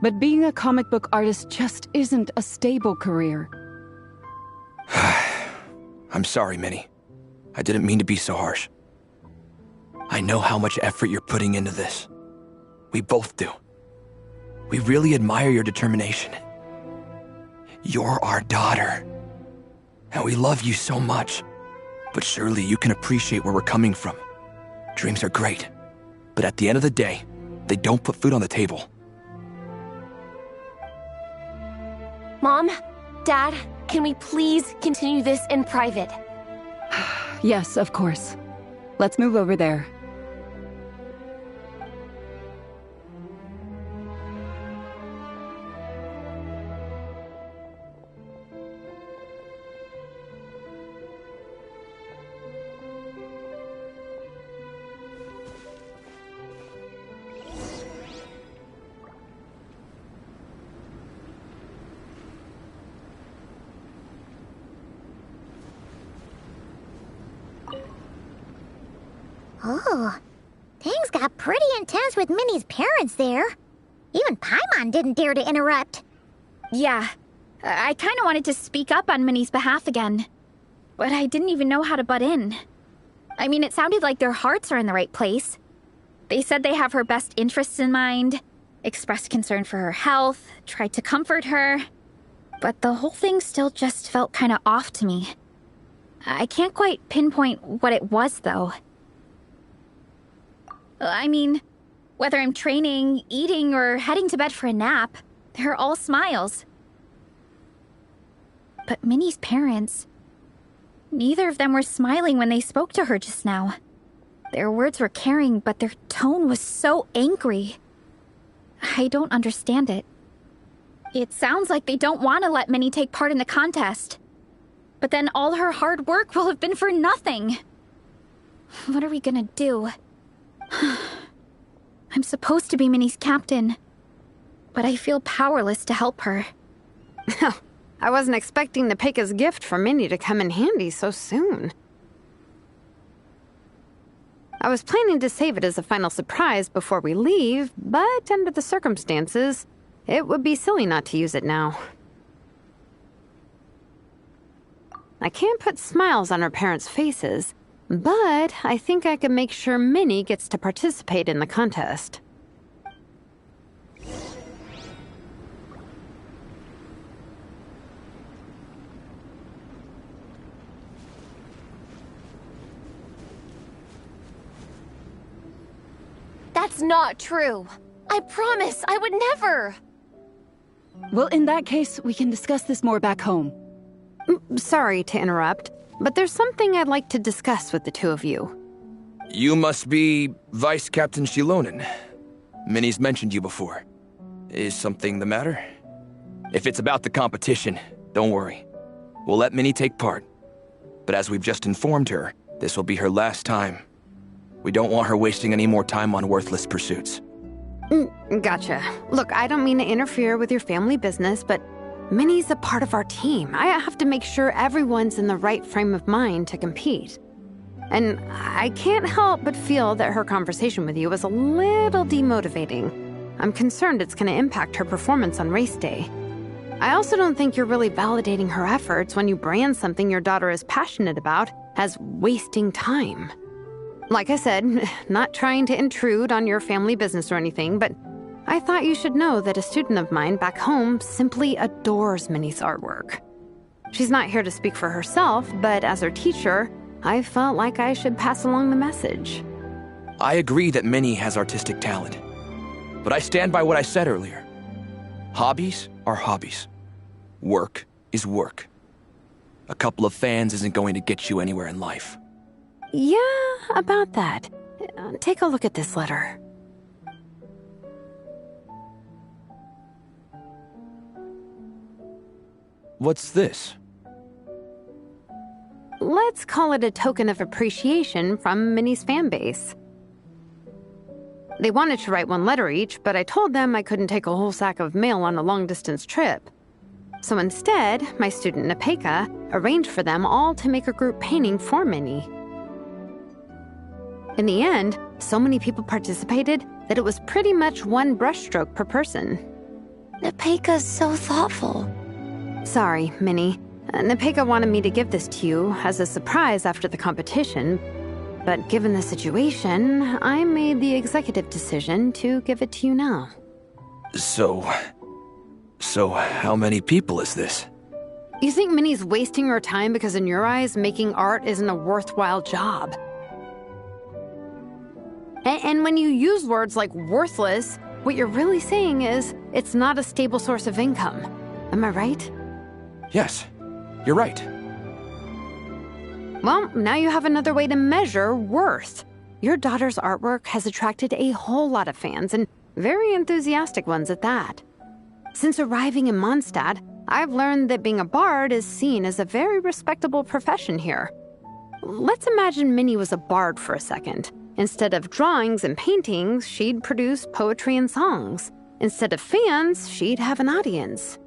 But being a comic book artist just isn't a stable career. I'm sorry, Minnie. I didn't mean to be so harsh. I know how much effort you're putting into this. We both do. We really admire your determination. You're our daughter. And we love you so much. But surely you can appreciate where we're coming from. Dreams are great. But at the end of the day, they don't put food on the table. Mom, Dad, can we please continue this in private? Yes, of course. Let's move over there. Oh, things got pretty intense with Minnie's parents there. Even Paimon didn't dare to interrupt. Yeah, I kind of wanted to speak up on Minnie's behalf again. But I didn't even know how to butt in. I mean, it sounded like their hearts are in the right place. They said they have her best interests in mind, expressed concern for her health, tried to comfort her. But the whole thing still just felt kind of off to me. I can't quite pinpoint what it was, though. I mean, whether I'm training, eating, or heading to bed for a nap, they're all smiles. But Minnie's parents, neither of them were smiling when they spoke to her just now. Their words were caring, but their tone was so angry. I don't understand it. It sounds like they don't want to let Minnie take part in the contest. But then all her hard work will have been for nothing. What are we gonna do? I'm supposed to be Minnie's captain, but I feel powerless to help her. I wasn't expecting the Peka's gift for Minnie to come in handy so soon. I was planning to save it as a final surprise before we leave, but under the circumstances, it would be silly not to use it now. I can't put smiles on her parents' faces, but I think I can make sure Minnie gets to participate in the contest. That's not true. I promise I would never. Well, in that case, we can discuss this more back home. Sorry to interrupt, but there's something I'd like to discuss with the two of you. You must be Vice Captain Shilonen. Minnie's mentioned you before. Is something the matter? If it's about the competition, don't worry. We'll let Minnie take part. But as we've just informed her, this will be her last time. We don't want her wasting any more time on worthless pursuits. Gotcha. Look, I don't mean to interfere with your family business, but Minnie's a part of our team. I have to make sure everyone's in the right frame of mind to compete. And I can't help but feel that her conversation with you was a little demotivating. I'm concerned it's going to impact her performance on race day. I also don't think you're really validating her efforts when you brand something your daughter is passionate about as wasting time. Like I said, not trying to intrude on your family business or anything, but I thought you should know that a student of mine back home simply adores Minnie's artwork. She's not here to speak for herself, but as her teacher, I felt like I should pass along the message. I agree that Minnie has artistic talent, but I stand by what I said earlier. Hobbies are hobbies. Work is work. A couple of fans isn't going to get you anywhere in life. Yeah, about that. Take a look at this letter. What's this? Let's call it a token of appreciation from Minnie's fan base. They wanted to write one letter each, but I told them I couldn't take a whole sack of mail on a long-distance trip. So instead, my student Nepeka arranged for them all to make a group painting for Minnie. In the end, so many people participated that it was pretty much one brushstroke per person. Nepeka's so thoughtful. Sorry, Minnie. Nepeka wanted me to give this to you as a surprise after the competition, but given the situation, I made the executive decision to give it to you now. So how many people is this? You think Minnie's wasting her time because in your eyes, making art isn't a worthwhile job? And when you use words like worthless, what you're really saying is it's not a stable source of income. Am I right? Yes, you're right. Well, now you have another way to measure worth. Your daughter's artwork has attracted a whole lot of fans, and very enthusiastic ones at that. Since arriving in Mondstadt, I've learned that being a bard is seen as a very respectable profession here. Let's imagine Minnie was a bard for a second. Instead of drawings and paintings, she'd produce poetry and songs. Instead of fans, she'd have an audience.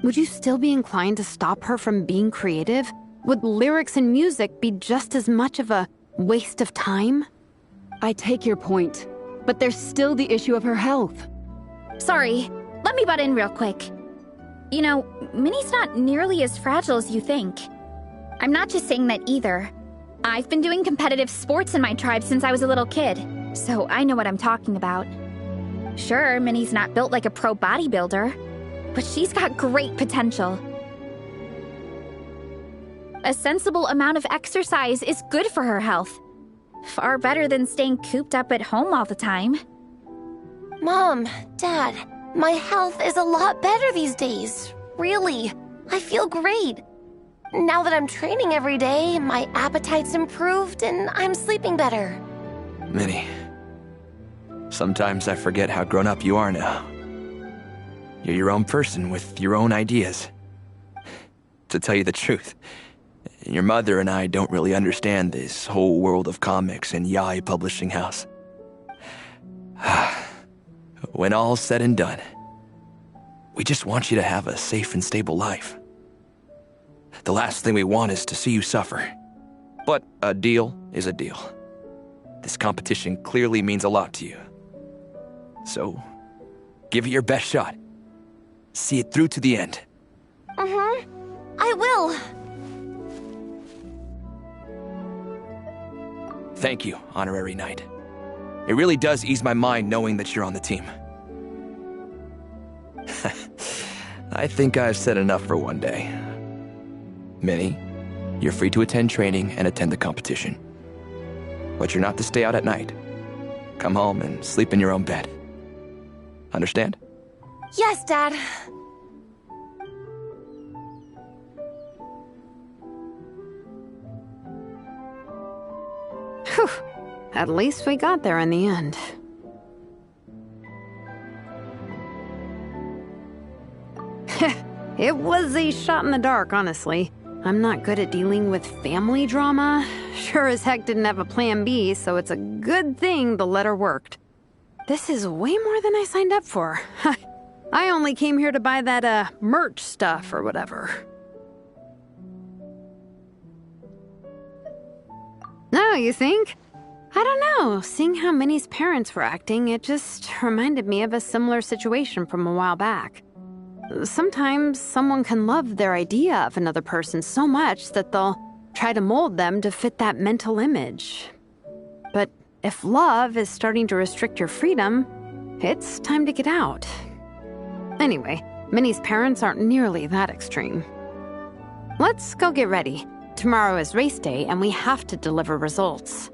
Would you still be inclined to stop her from being creative? Would lyrics and music be just as much of a waste of time? I take your point, but there's still the issue of her health. Sorry, let me butt in real quick. You know, Minnie's not nearly as fragile as you think. I'm not just saying that either. I've been doing competitive sports in my tribe since I was a little kid, so I know what I'm talking about. Sure, Minnie's not built like a pro bodybuilder, but she's got great potential. A sensible amount of exercise is good for her health. Far better than staying cooped up at home all the time. Mom, Dad, my health is a lot better these days. Really, I feel great. Now that I'm training every day, my appetite's improved and I'm sleeping better. Minnie, sometimes I forget how grown up you are now. You're your own person with your own ideas. To tell you the truth, your mother and I don't really understand this whole world of comics and Yaoi Publishing House. When all's said and done, we just want you to have a safe and stable life. The last thing we want is to see you suffer. But a deal is a deal. This competition clearly means a lot to you. So, give it your best shot. See it through to the end. I will. Thank you, Honorary Knight. It really does ease my mind knowing that you're on the team. I think I've said enough for one day. Minnie, you're free to attend training and attend the competition. But you're not to stay out at night. come home and sleep in your own bed. Understand? Yes, Dad. Whew. At least we got there in the end. It was a shot in the dark, honestly. I'm not good at dealing with family drama. Sure as heck didn't have a plan B, so it's a good thing the letter worked. This is way more than I signed up for. I only came here to buy that, merch stuff or whatever. No, you think? I don't know. Seeing how Minnie's parents were acting, it just reminded me of a similar situation from a while back. Sometimes someone can love their idea of another person so much that they'll try to mold them to fit that mental image. But if love is starting to restrict your freedom, it's time to get out. Anyway, Minnie's parents aren't nearly that extreme. Let's go get ready. Tomorrow is race day and we have to deliver results.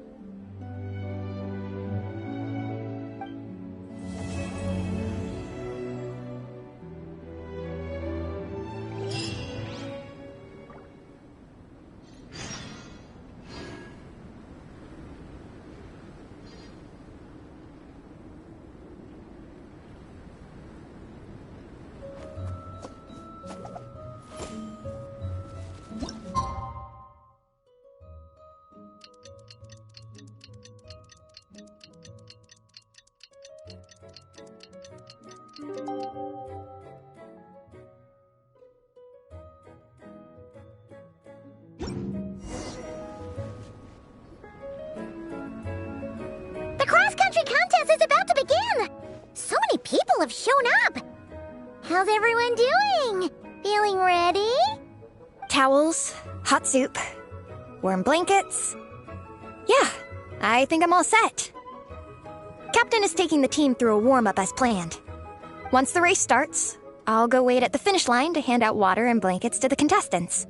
The cross-country contest is about to begin! So many people have shown up! How's everyone doing? Feeling ready? Towels, hot soup, warm blankets. Yeah, I think I'm all set. Captain is taking the team through a warm-up as planned. Once the race starts, I'll go wait at the finish line to hand out water and blankets to the contestants.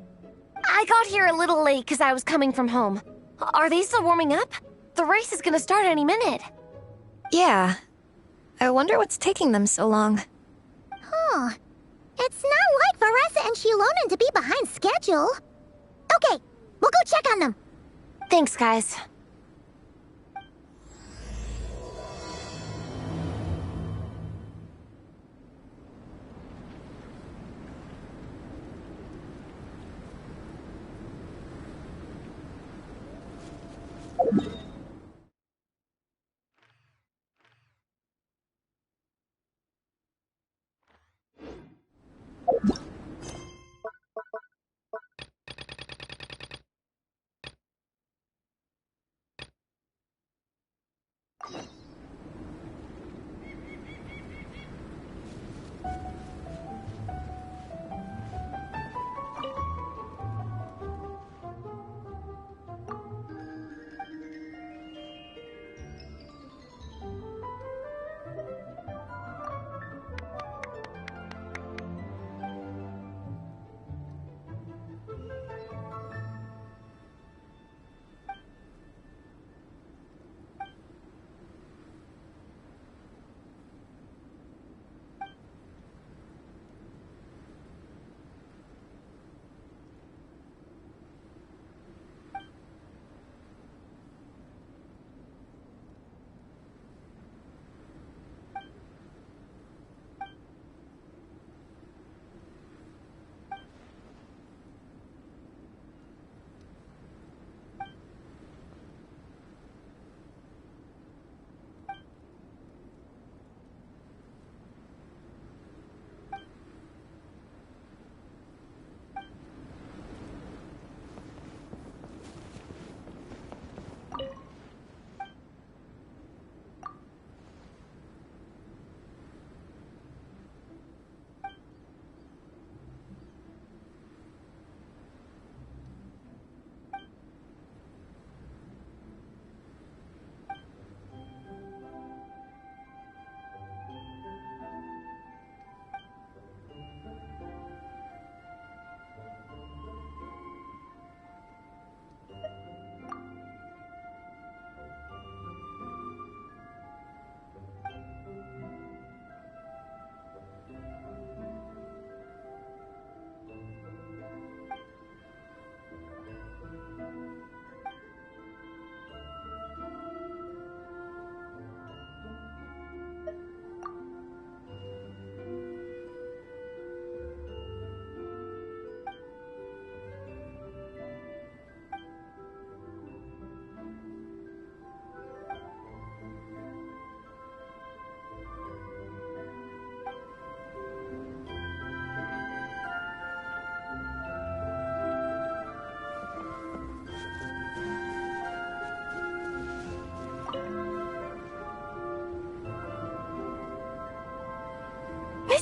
I got here a little late because I was coming from home. Are they still warming up? The race is gonna start any minute. Yeah. I wonder what's taking them so long. Huh. It's not like Varessa and Shilonen to be behind schedule. Okay, we'll go check on them. Thanks, guys.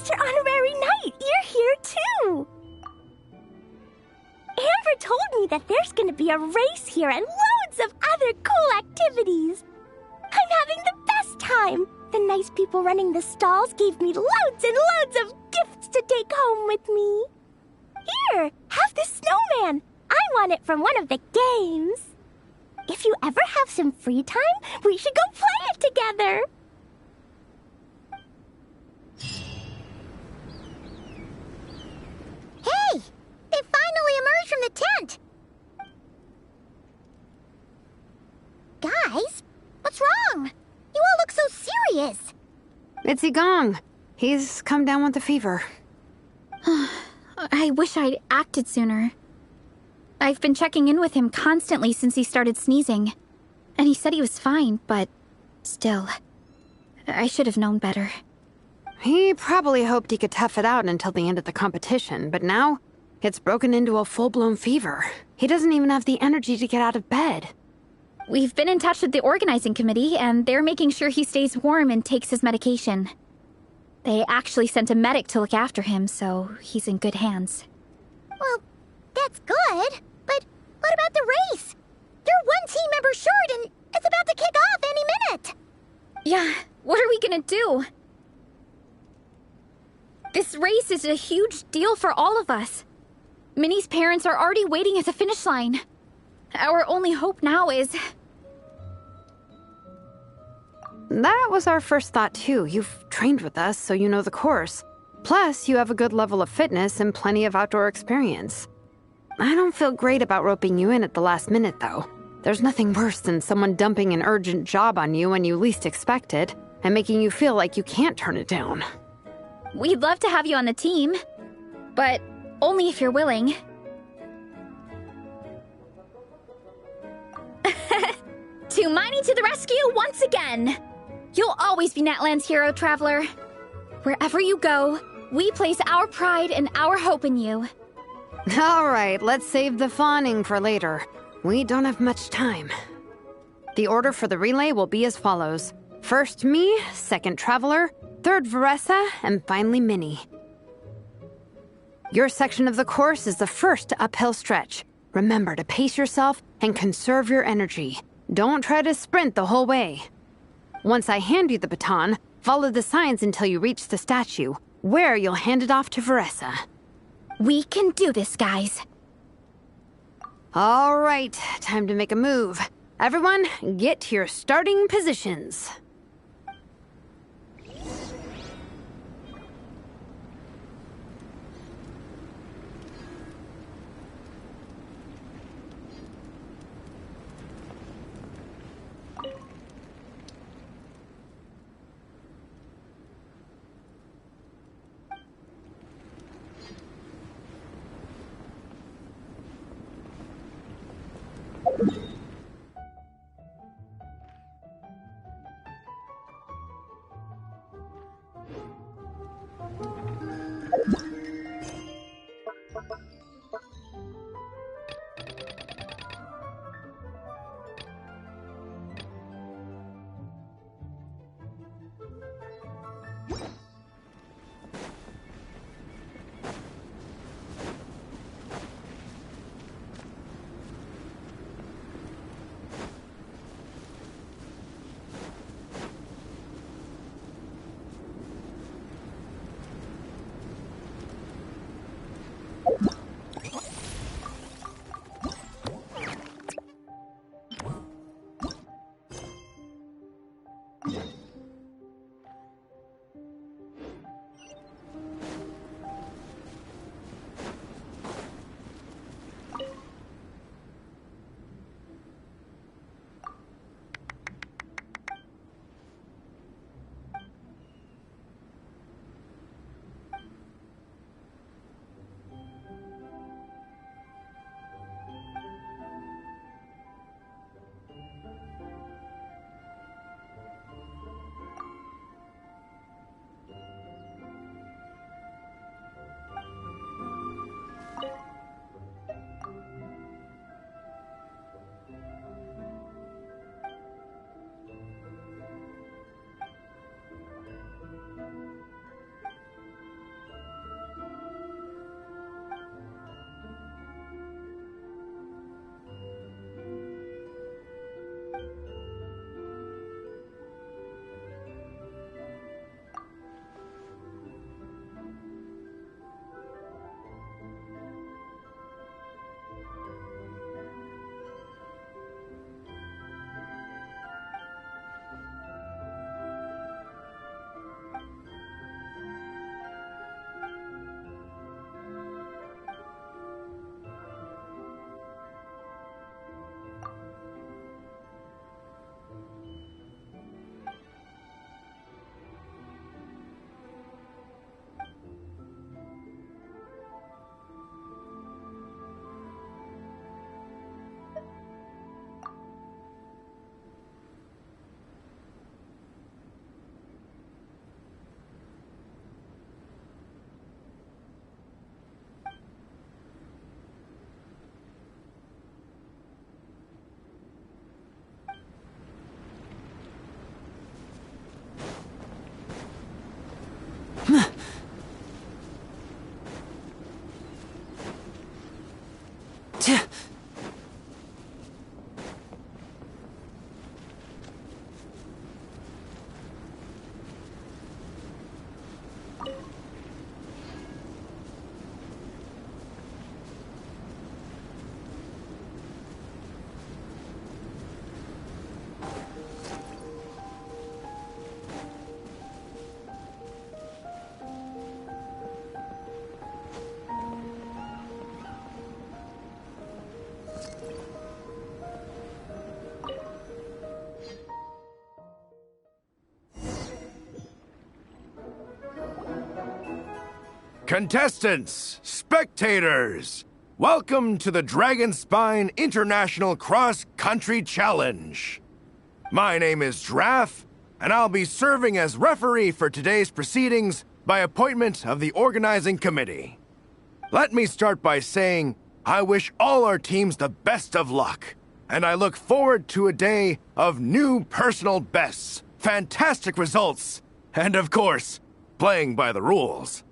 Mr. Honorary Knight, you're here too! Amber told me that there's gonna be a race here and loads of other cool activities. I'm having the best time. The nice people running the stalls gave me loads and loads of gifts to take home with me. Here, have this snowman. I won it from one of the games. If you ever have some free time, we should go play it together. Hey! They finally emerged from the tent! Guys, what's wrong? You all look so serious. It's Igong. He's come down with the fever. I wish I'd acted sooner. I've been checking in with him constantly since he started sneezing. And he said he was fine, but still, I should have known better. He probably hoped he could tough it out until the end of the competition, but now it's broken into a full-blown fever. He doesn't even have the energy to get out of bed. We've been in touch with the organizing committee, and they're making sure he stays warm and takes his medication. They actually sent a medic to look after him, so he's in good hands. Well, that's good, but what about the race? You're one team member short, and it's about to kick off any minute. Yeah, what are we gonna do? This race is a huge deal for all of us. Minnie's parents are already waiting at the finish line. Our only hope now is... That was our first thought, too. You've trained with us, so you know the course. Plus, you have a good level of fitness and plenty of outdoor experience. I don't feel great about roping you in at the last minute, though. There's nothing worse than someone dumping an urgent job on you when you least expect it, and making you feel like you can't turn it down. We'd love to have you on the team, but only if you're willing. Tumaini to the rescue once again! You'll always be Natlan's hero, Traveler. Wherever you go, we place our pride and our hope in you. All right, let's save the fawning for later. We don't have much time. The order for the relay will be as follows. First me, second Traveler, third Veressa, and finally Minnie. Your section of the course is the first uphill stretch. Remember to pace yourself and conserve your energy. Don't try to sprint the whole way. Once I hand you the baton, follow the signs until you reach the statue, where you'll hand it off to Veressa. We can do this, guys. All right, time to make a move. Everyone, get to your starting positions. Contestants, spectators, welcome to the Dragon Spine International Cross Country Challenge. My name is Draff, and I'll be serving as referee for today's proceedings by appointment of the organizing committee. Let me start by saying I wish all our teams the best of luck, and I look forward to a day of new personal bests, fantastic results, and of course, playing by the rules.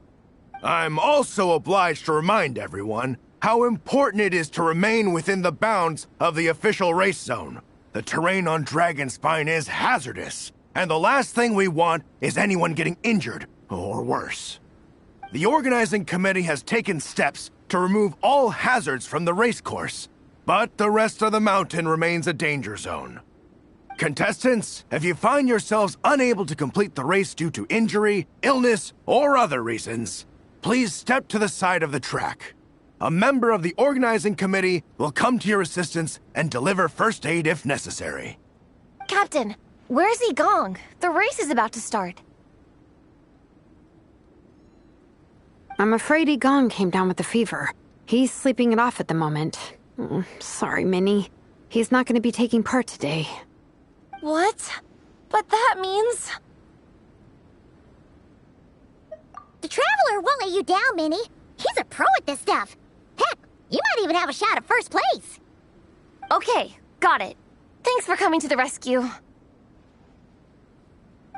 I'm also obliged to remind everyone how important it is to remain within the bounds of the official race zone. The terrain on Dragon Spine is hazardous, and the last thing we want is anyone getting injured, or worse. The organizing committee has taken steps to remove all hazards from the race course, but the rest of the mountain remains a danger zone. Contestants, if you find yourselves unable to complete the race due to injury, illness, or other reasons, please step to the side of the track. A member of the organizing committee will come to your assistance and deliver first aid if necessary. Captain, where's Gong? The race is about to start. I'm afraid Gong came down with the fever. He's sleeping it off at the moment. Sorry, Minnie. He's not going to be taking part today. What? But that means... The Traveler won't let you down, Minnie. He's a pro at this stuff. Heck, you might even have a shot at first place. Okay, got it. Thanks for coming to the rescue.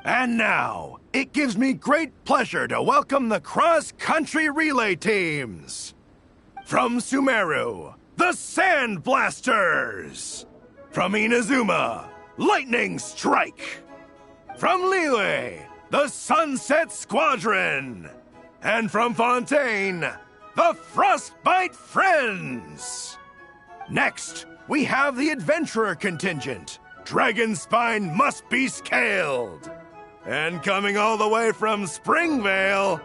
And now, it gives me great pleasure to welcome the cross-country relay teams. From Sumeru, the Sand Blasters. From Inazuma, Lightning Strike. From Liyue, the Sunset Squadron. And from Fontaine, the Frostbite Friends. Next, we have the Adventurer contingent. Dragon Spine must be scaled. And coming all the way from Springvale,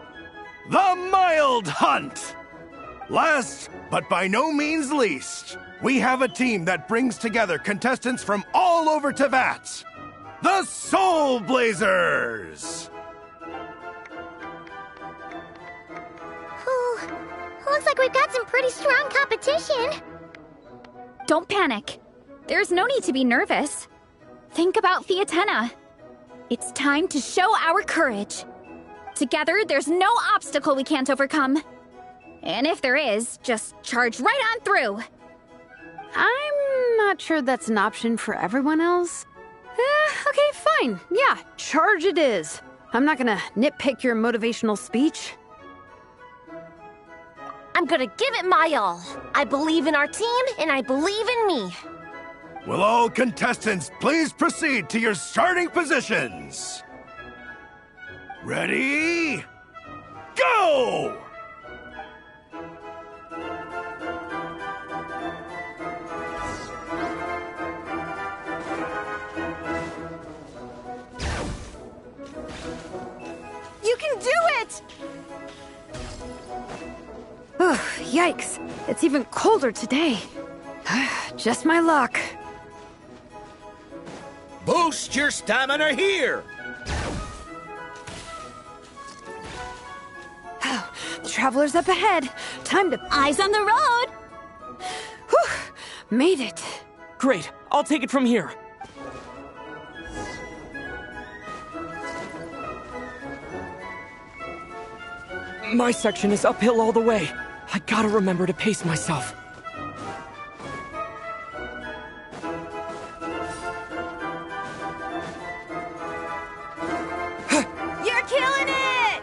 the Mild Hunt. Last, but by no means least, we have a team that brings together contestants from all over Teyvat. The Soulblazers! Looks like we've got some pretty strong competition. Don't panic. There's no need to be nervous. Think about Fiatena. It's time to show our courage. Together, there's no obstacle we can't overcome. And if there is, just charge right on through. I'm not sure that's an option for everyone else. Okay, fine. Yeah, charge it is. I'm not gonna nitpick your motivational speech. I'm gonna give it my all. I believe in our team, and I believe in me. Will all contestants please proceed to your starting positions? Ready? Go! You can do it! Yikes. It's even colder today. Just my luck. Boost your stamina here! The Traveler's up ahead. Time to... Eyes on the road! Whew, made it. Great, I'll take it from here. My section is uphill all the way. I gotta remember to pace myself. You're killing it!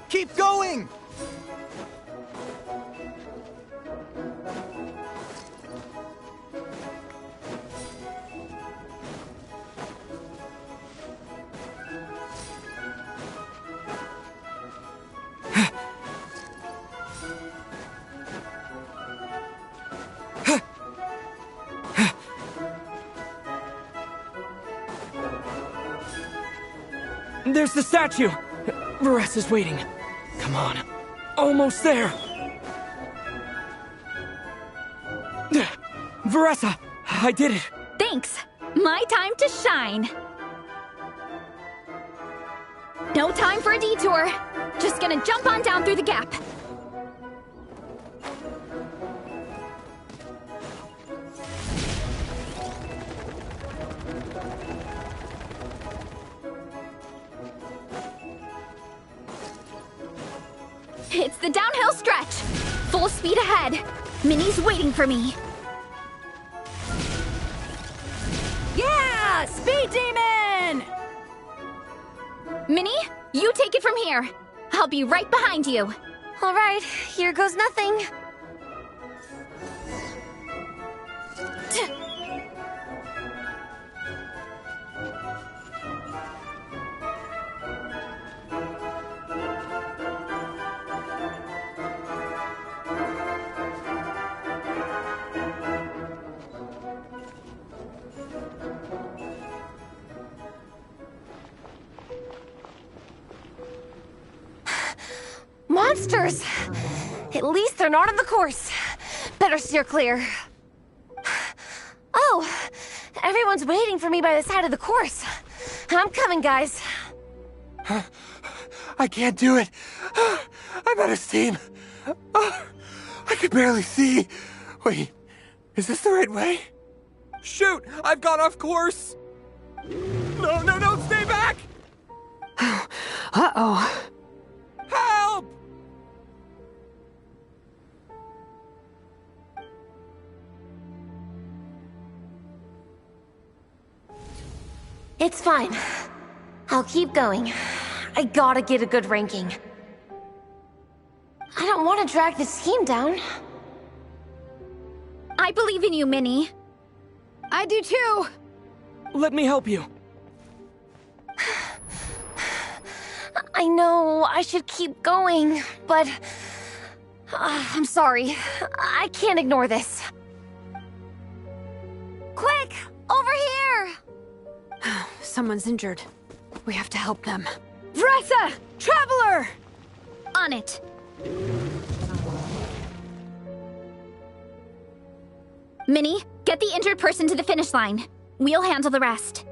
Keep going! There's the statue! Varese is waiting. Come on. Almost there! Varese! I did it! Thanks. My time to shine. No time for a detour. Just gonna jump on down through the gap. It's the downhill stretch. Full speed ahead. Minnie's waiting for me. Yeah! Speed Demon! Minnie, you take it from here. I'll be right behind you. All right, here goes nothing. Monsters! At least they're not on the course. Better steer clear. Oh, everyone's waiting for me by the side of the course. I'm coming, guys. I can't do it. I'm out of steam. I can barely see. Wait, is this the right way? Shoot! I've gone off course! No, stay back! Uh-oh. Help! It's fine. I'll keep going. I gotta get a good ranking. I don't want to drag this team down. I believe in you, Minnie. I do too. Let me help you. I know I should keep going, but... I'm sorry. I can't ignore this. Quick! Over here! Someone's injured. We have to help them. Vressa! Traveler! On it. Minnie, get the injured person to the finish line. We'll handle the rest.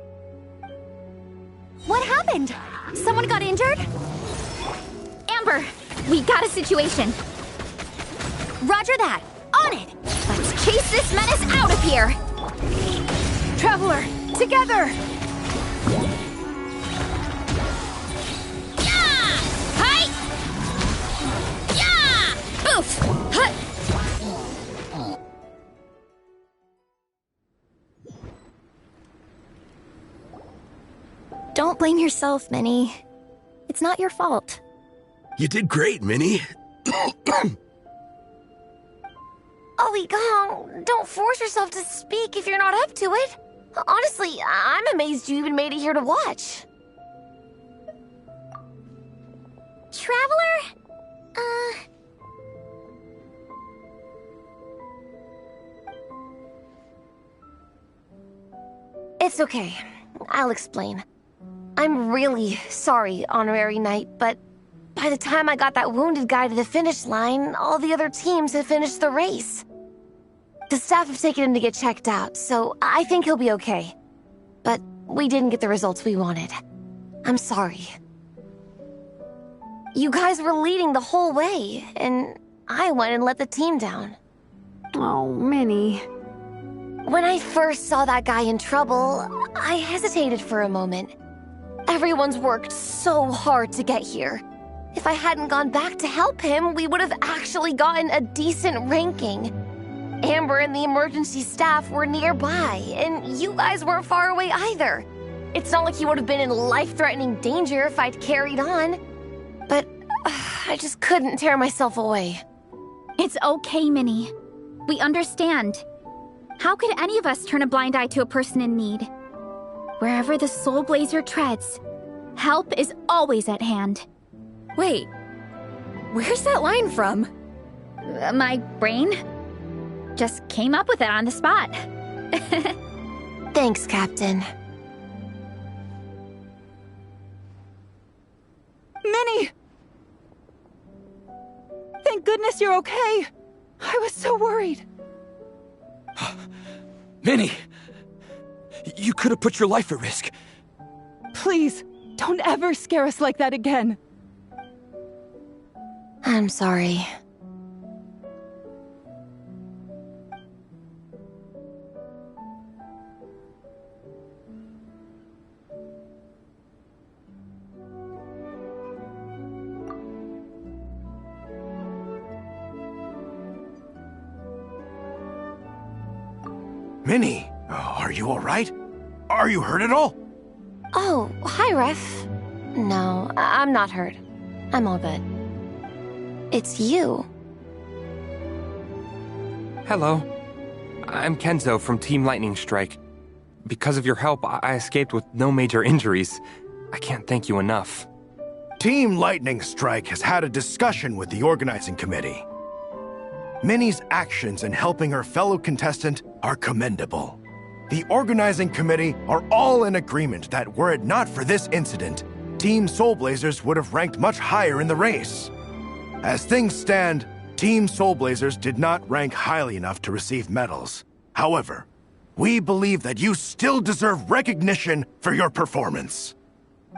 What happened? Someone got injured? Amber, we got a situation. Roger that. On it! Let's chase this menace out of here! Traveler, together! Yeah! Hi! Yeah! Boof! Hut! Don't blame yourself, Minnie. It's not your fault. You did great, Minnie. Ollie Gong, don't force yourself to speak if you're not up to it. Honestly, I'm amazed you even made it here to watch. Traveler? It's okay. I'll explain. I'm really sorry, Honorary Knight, but by the time I got that wounded guy to the finish line, all the other teams had finished the race. The staff have taken him to get checked out, so I think he'll be okay. But we didn't get the results we wanted. I'm sorry. You guys were leading the whole way, and I went and let the team down. Oh, Minnie. When I first saw that guy in trouble, I hesitated for a moment. Everyone's worked so hard to get here. If I hadn't gone back to help him, we would have actually gotten a decent ranking. Amber and the emergency staff were nearby, and you guys weren't far away either. It's not like he would have been in life-threatening danger if I'd carried on. But I just couldn't tear myself away. It's okay, Minnie. We understand. How could any of us turn a blind eye to a person in need? Wherever the Soulblazer treads, help is always at hand. Wait, where's that line from? My brain just came up with it on the spot. Thanks, Captain. Minnie! Thank goodness you're okay. I was so worried. Minnie! You could have put your life at risk. Please, Don't ever scare us like that again. I'm sorry. Minnie, are you all right? Are you hurt at all? Oh, hi, Ref. No, I'm not hurt. I'm all good. It's you. Hello. I'm Kenzo from Team Lightning Strike. Because of your help, I escaped with no major injuries. I can't thank you enough. Team Lightning Strike has had a discussion with the organizing committee. Minnie's actions in helping her fellow contestant are commendable. The organizing committee are all in agreement that were it not for this incident, Team Soulblazers would have ranked much higher in the race. As things stand, Team Soulblazers did not rank highly enough to receive medals. However, we believe that you still deserve recognition for your performance.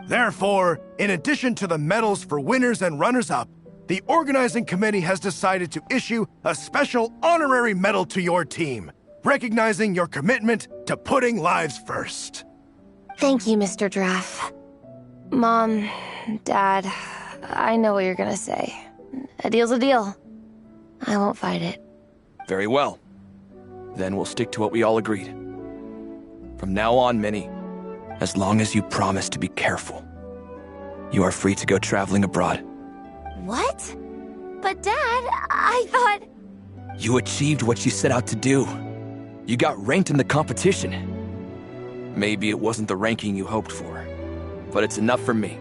Therefore, in addition to the medals for winners and runners-up, the organizing committee has decided to issue a special honorary medal to your team, recognizing your commitment to putting lives first. Thank you, Mr. Draff. Mom, Dad, I know what you're gonna say. A deal's a deal. I won't fight it. Very well. Then we'll stick to what we all agreed. From now on, Minnie, as long as you promise to be careful, you are free to go traveling abroad. What? But Dad, I thought... You achieved what you set out to do. You got ranked in the competition. Maybe it wasn't the ranking you hoped for, but it's enough for me.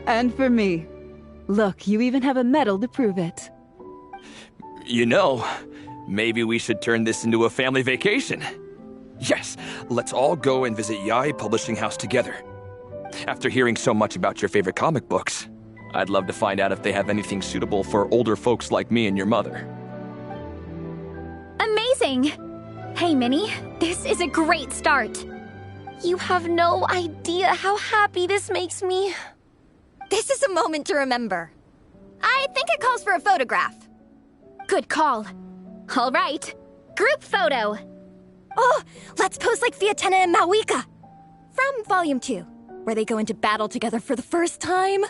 And for me. Look, you even have a medal to prove it. You know, maybe we should turn this into a family vacation. Yes, let's all go and visit Yai Publishing House together. After hearing so much about your favorite comic books, I'd love to find out if they have anything suitable for older folks like me and your mother. Amazing! Hey, Minnie, this is a great start. You have no idea how happy this makes me. This is a moment to remember. I think it calls for a photograph. Good call. All right, group photo. Oh, let's pose like Fiatena and Mawika. From Volume 2, where they go into battle together for the first time.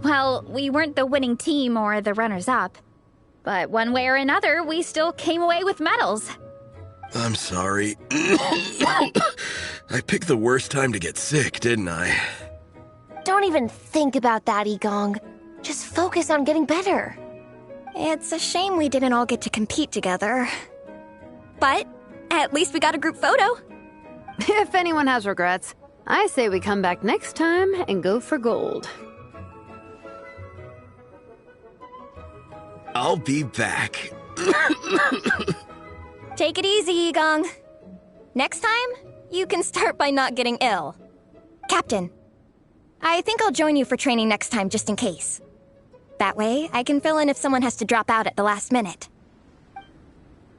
Well, we weren't the winning team or the runners-up. But one way or another, we still came away with medals. I'm sorry. I picked the worst time to get sick, didn't I? Don't even think about that, Igong. Just focus on getting better. It's a shame we didn't all get to compete together. But at least we got a group photo. If anyone has regrets, I say we come back next time and go for gold. I'll be back. Take it easy, Igong. Next time, you can start by not getting ill. Captain, I think I'll join you for training next time just in case. That way, I can fill in if someone has to drop out at the last minute.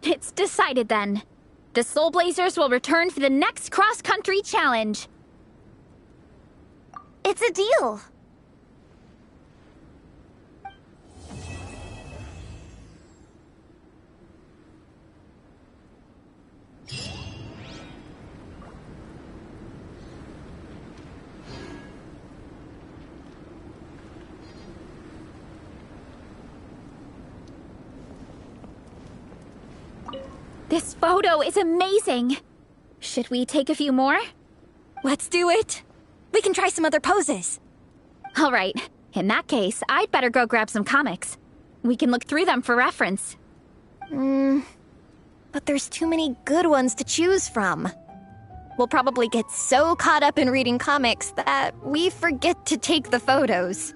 It's decided then. The Soulblazers will return for the next cross-country challenge. It's a deal. This photo is amazing. Should we take a few more? Let's do it. We can try some other poses. All right. In that case, I'd better go grab some comics. We can look through them for reference. But there's too many good ones to choose from. We'll probably get so caught up in reading comics that we forget to take the photos.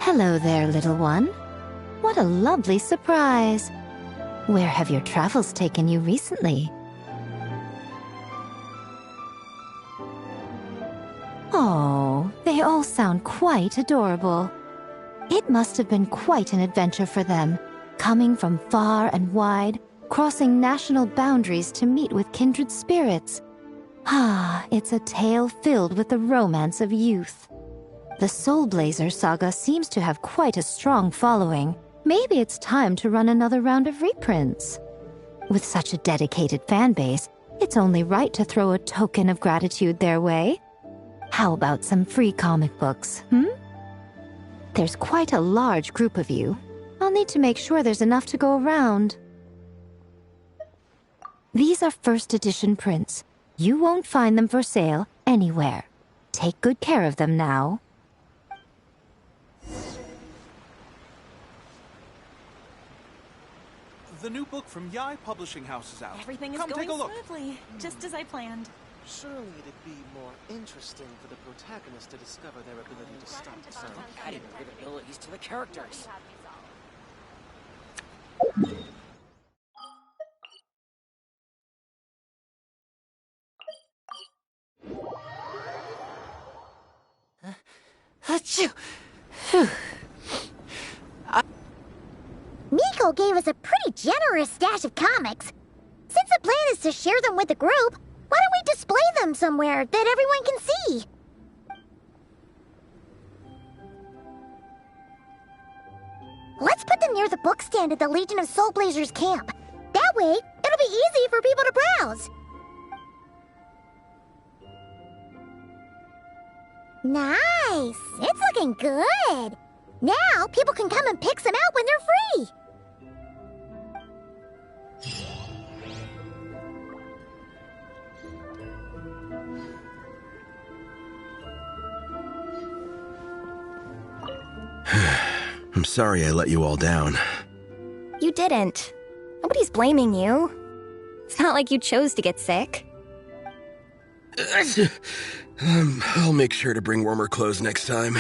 Hello there, little one. What a lovely surprise. Where have your travels taken you recently? Oh, they all sound quite adorable. It must have been quite an adventure for them, coming from far and wide, crossing national boundaries to meet with kindred spirits. Ah, it's a tale filled with the romance of youth. The Soulblazers saga seems to have quite a strong following. Maybe it's time to run another round of reprints. With such a dedicated fan base, it's only right to throw a token of gratitude their way. How about some free comic books, There's quite a large group of you. I'll need to make sure there's enough to go around. These are first edition prints. You won't find them for sale anywhere. Take good care of them now. The new book from Yai Publishing House is out. Everything is Come going take a look. smoothly, just as I planned. Surely it'd be more interesting for the protagonist to discover their ability to stop time. Adding good abilities to the characters. Achoo! Miko gave us a pretty generous stash of comics. Since the plan is to share them with the group, why don't we display them somewhere that everyone can see? Let's put them near the book stand at the Legion of Soulblazers camp. That way, it'll be easy for people to browse. Nice! It's looking good! Now, people can come and pick some out when they're free! I'm sorry I let you all down. You didn't. Nobody's blaming you. It's not like you chose to get sick. I'll make sure to bring warmer clothes next time.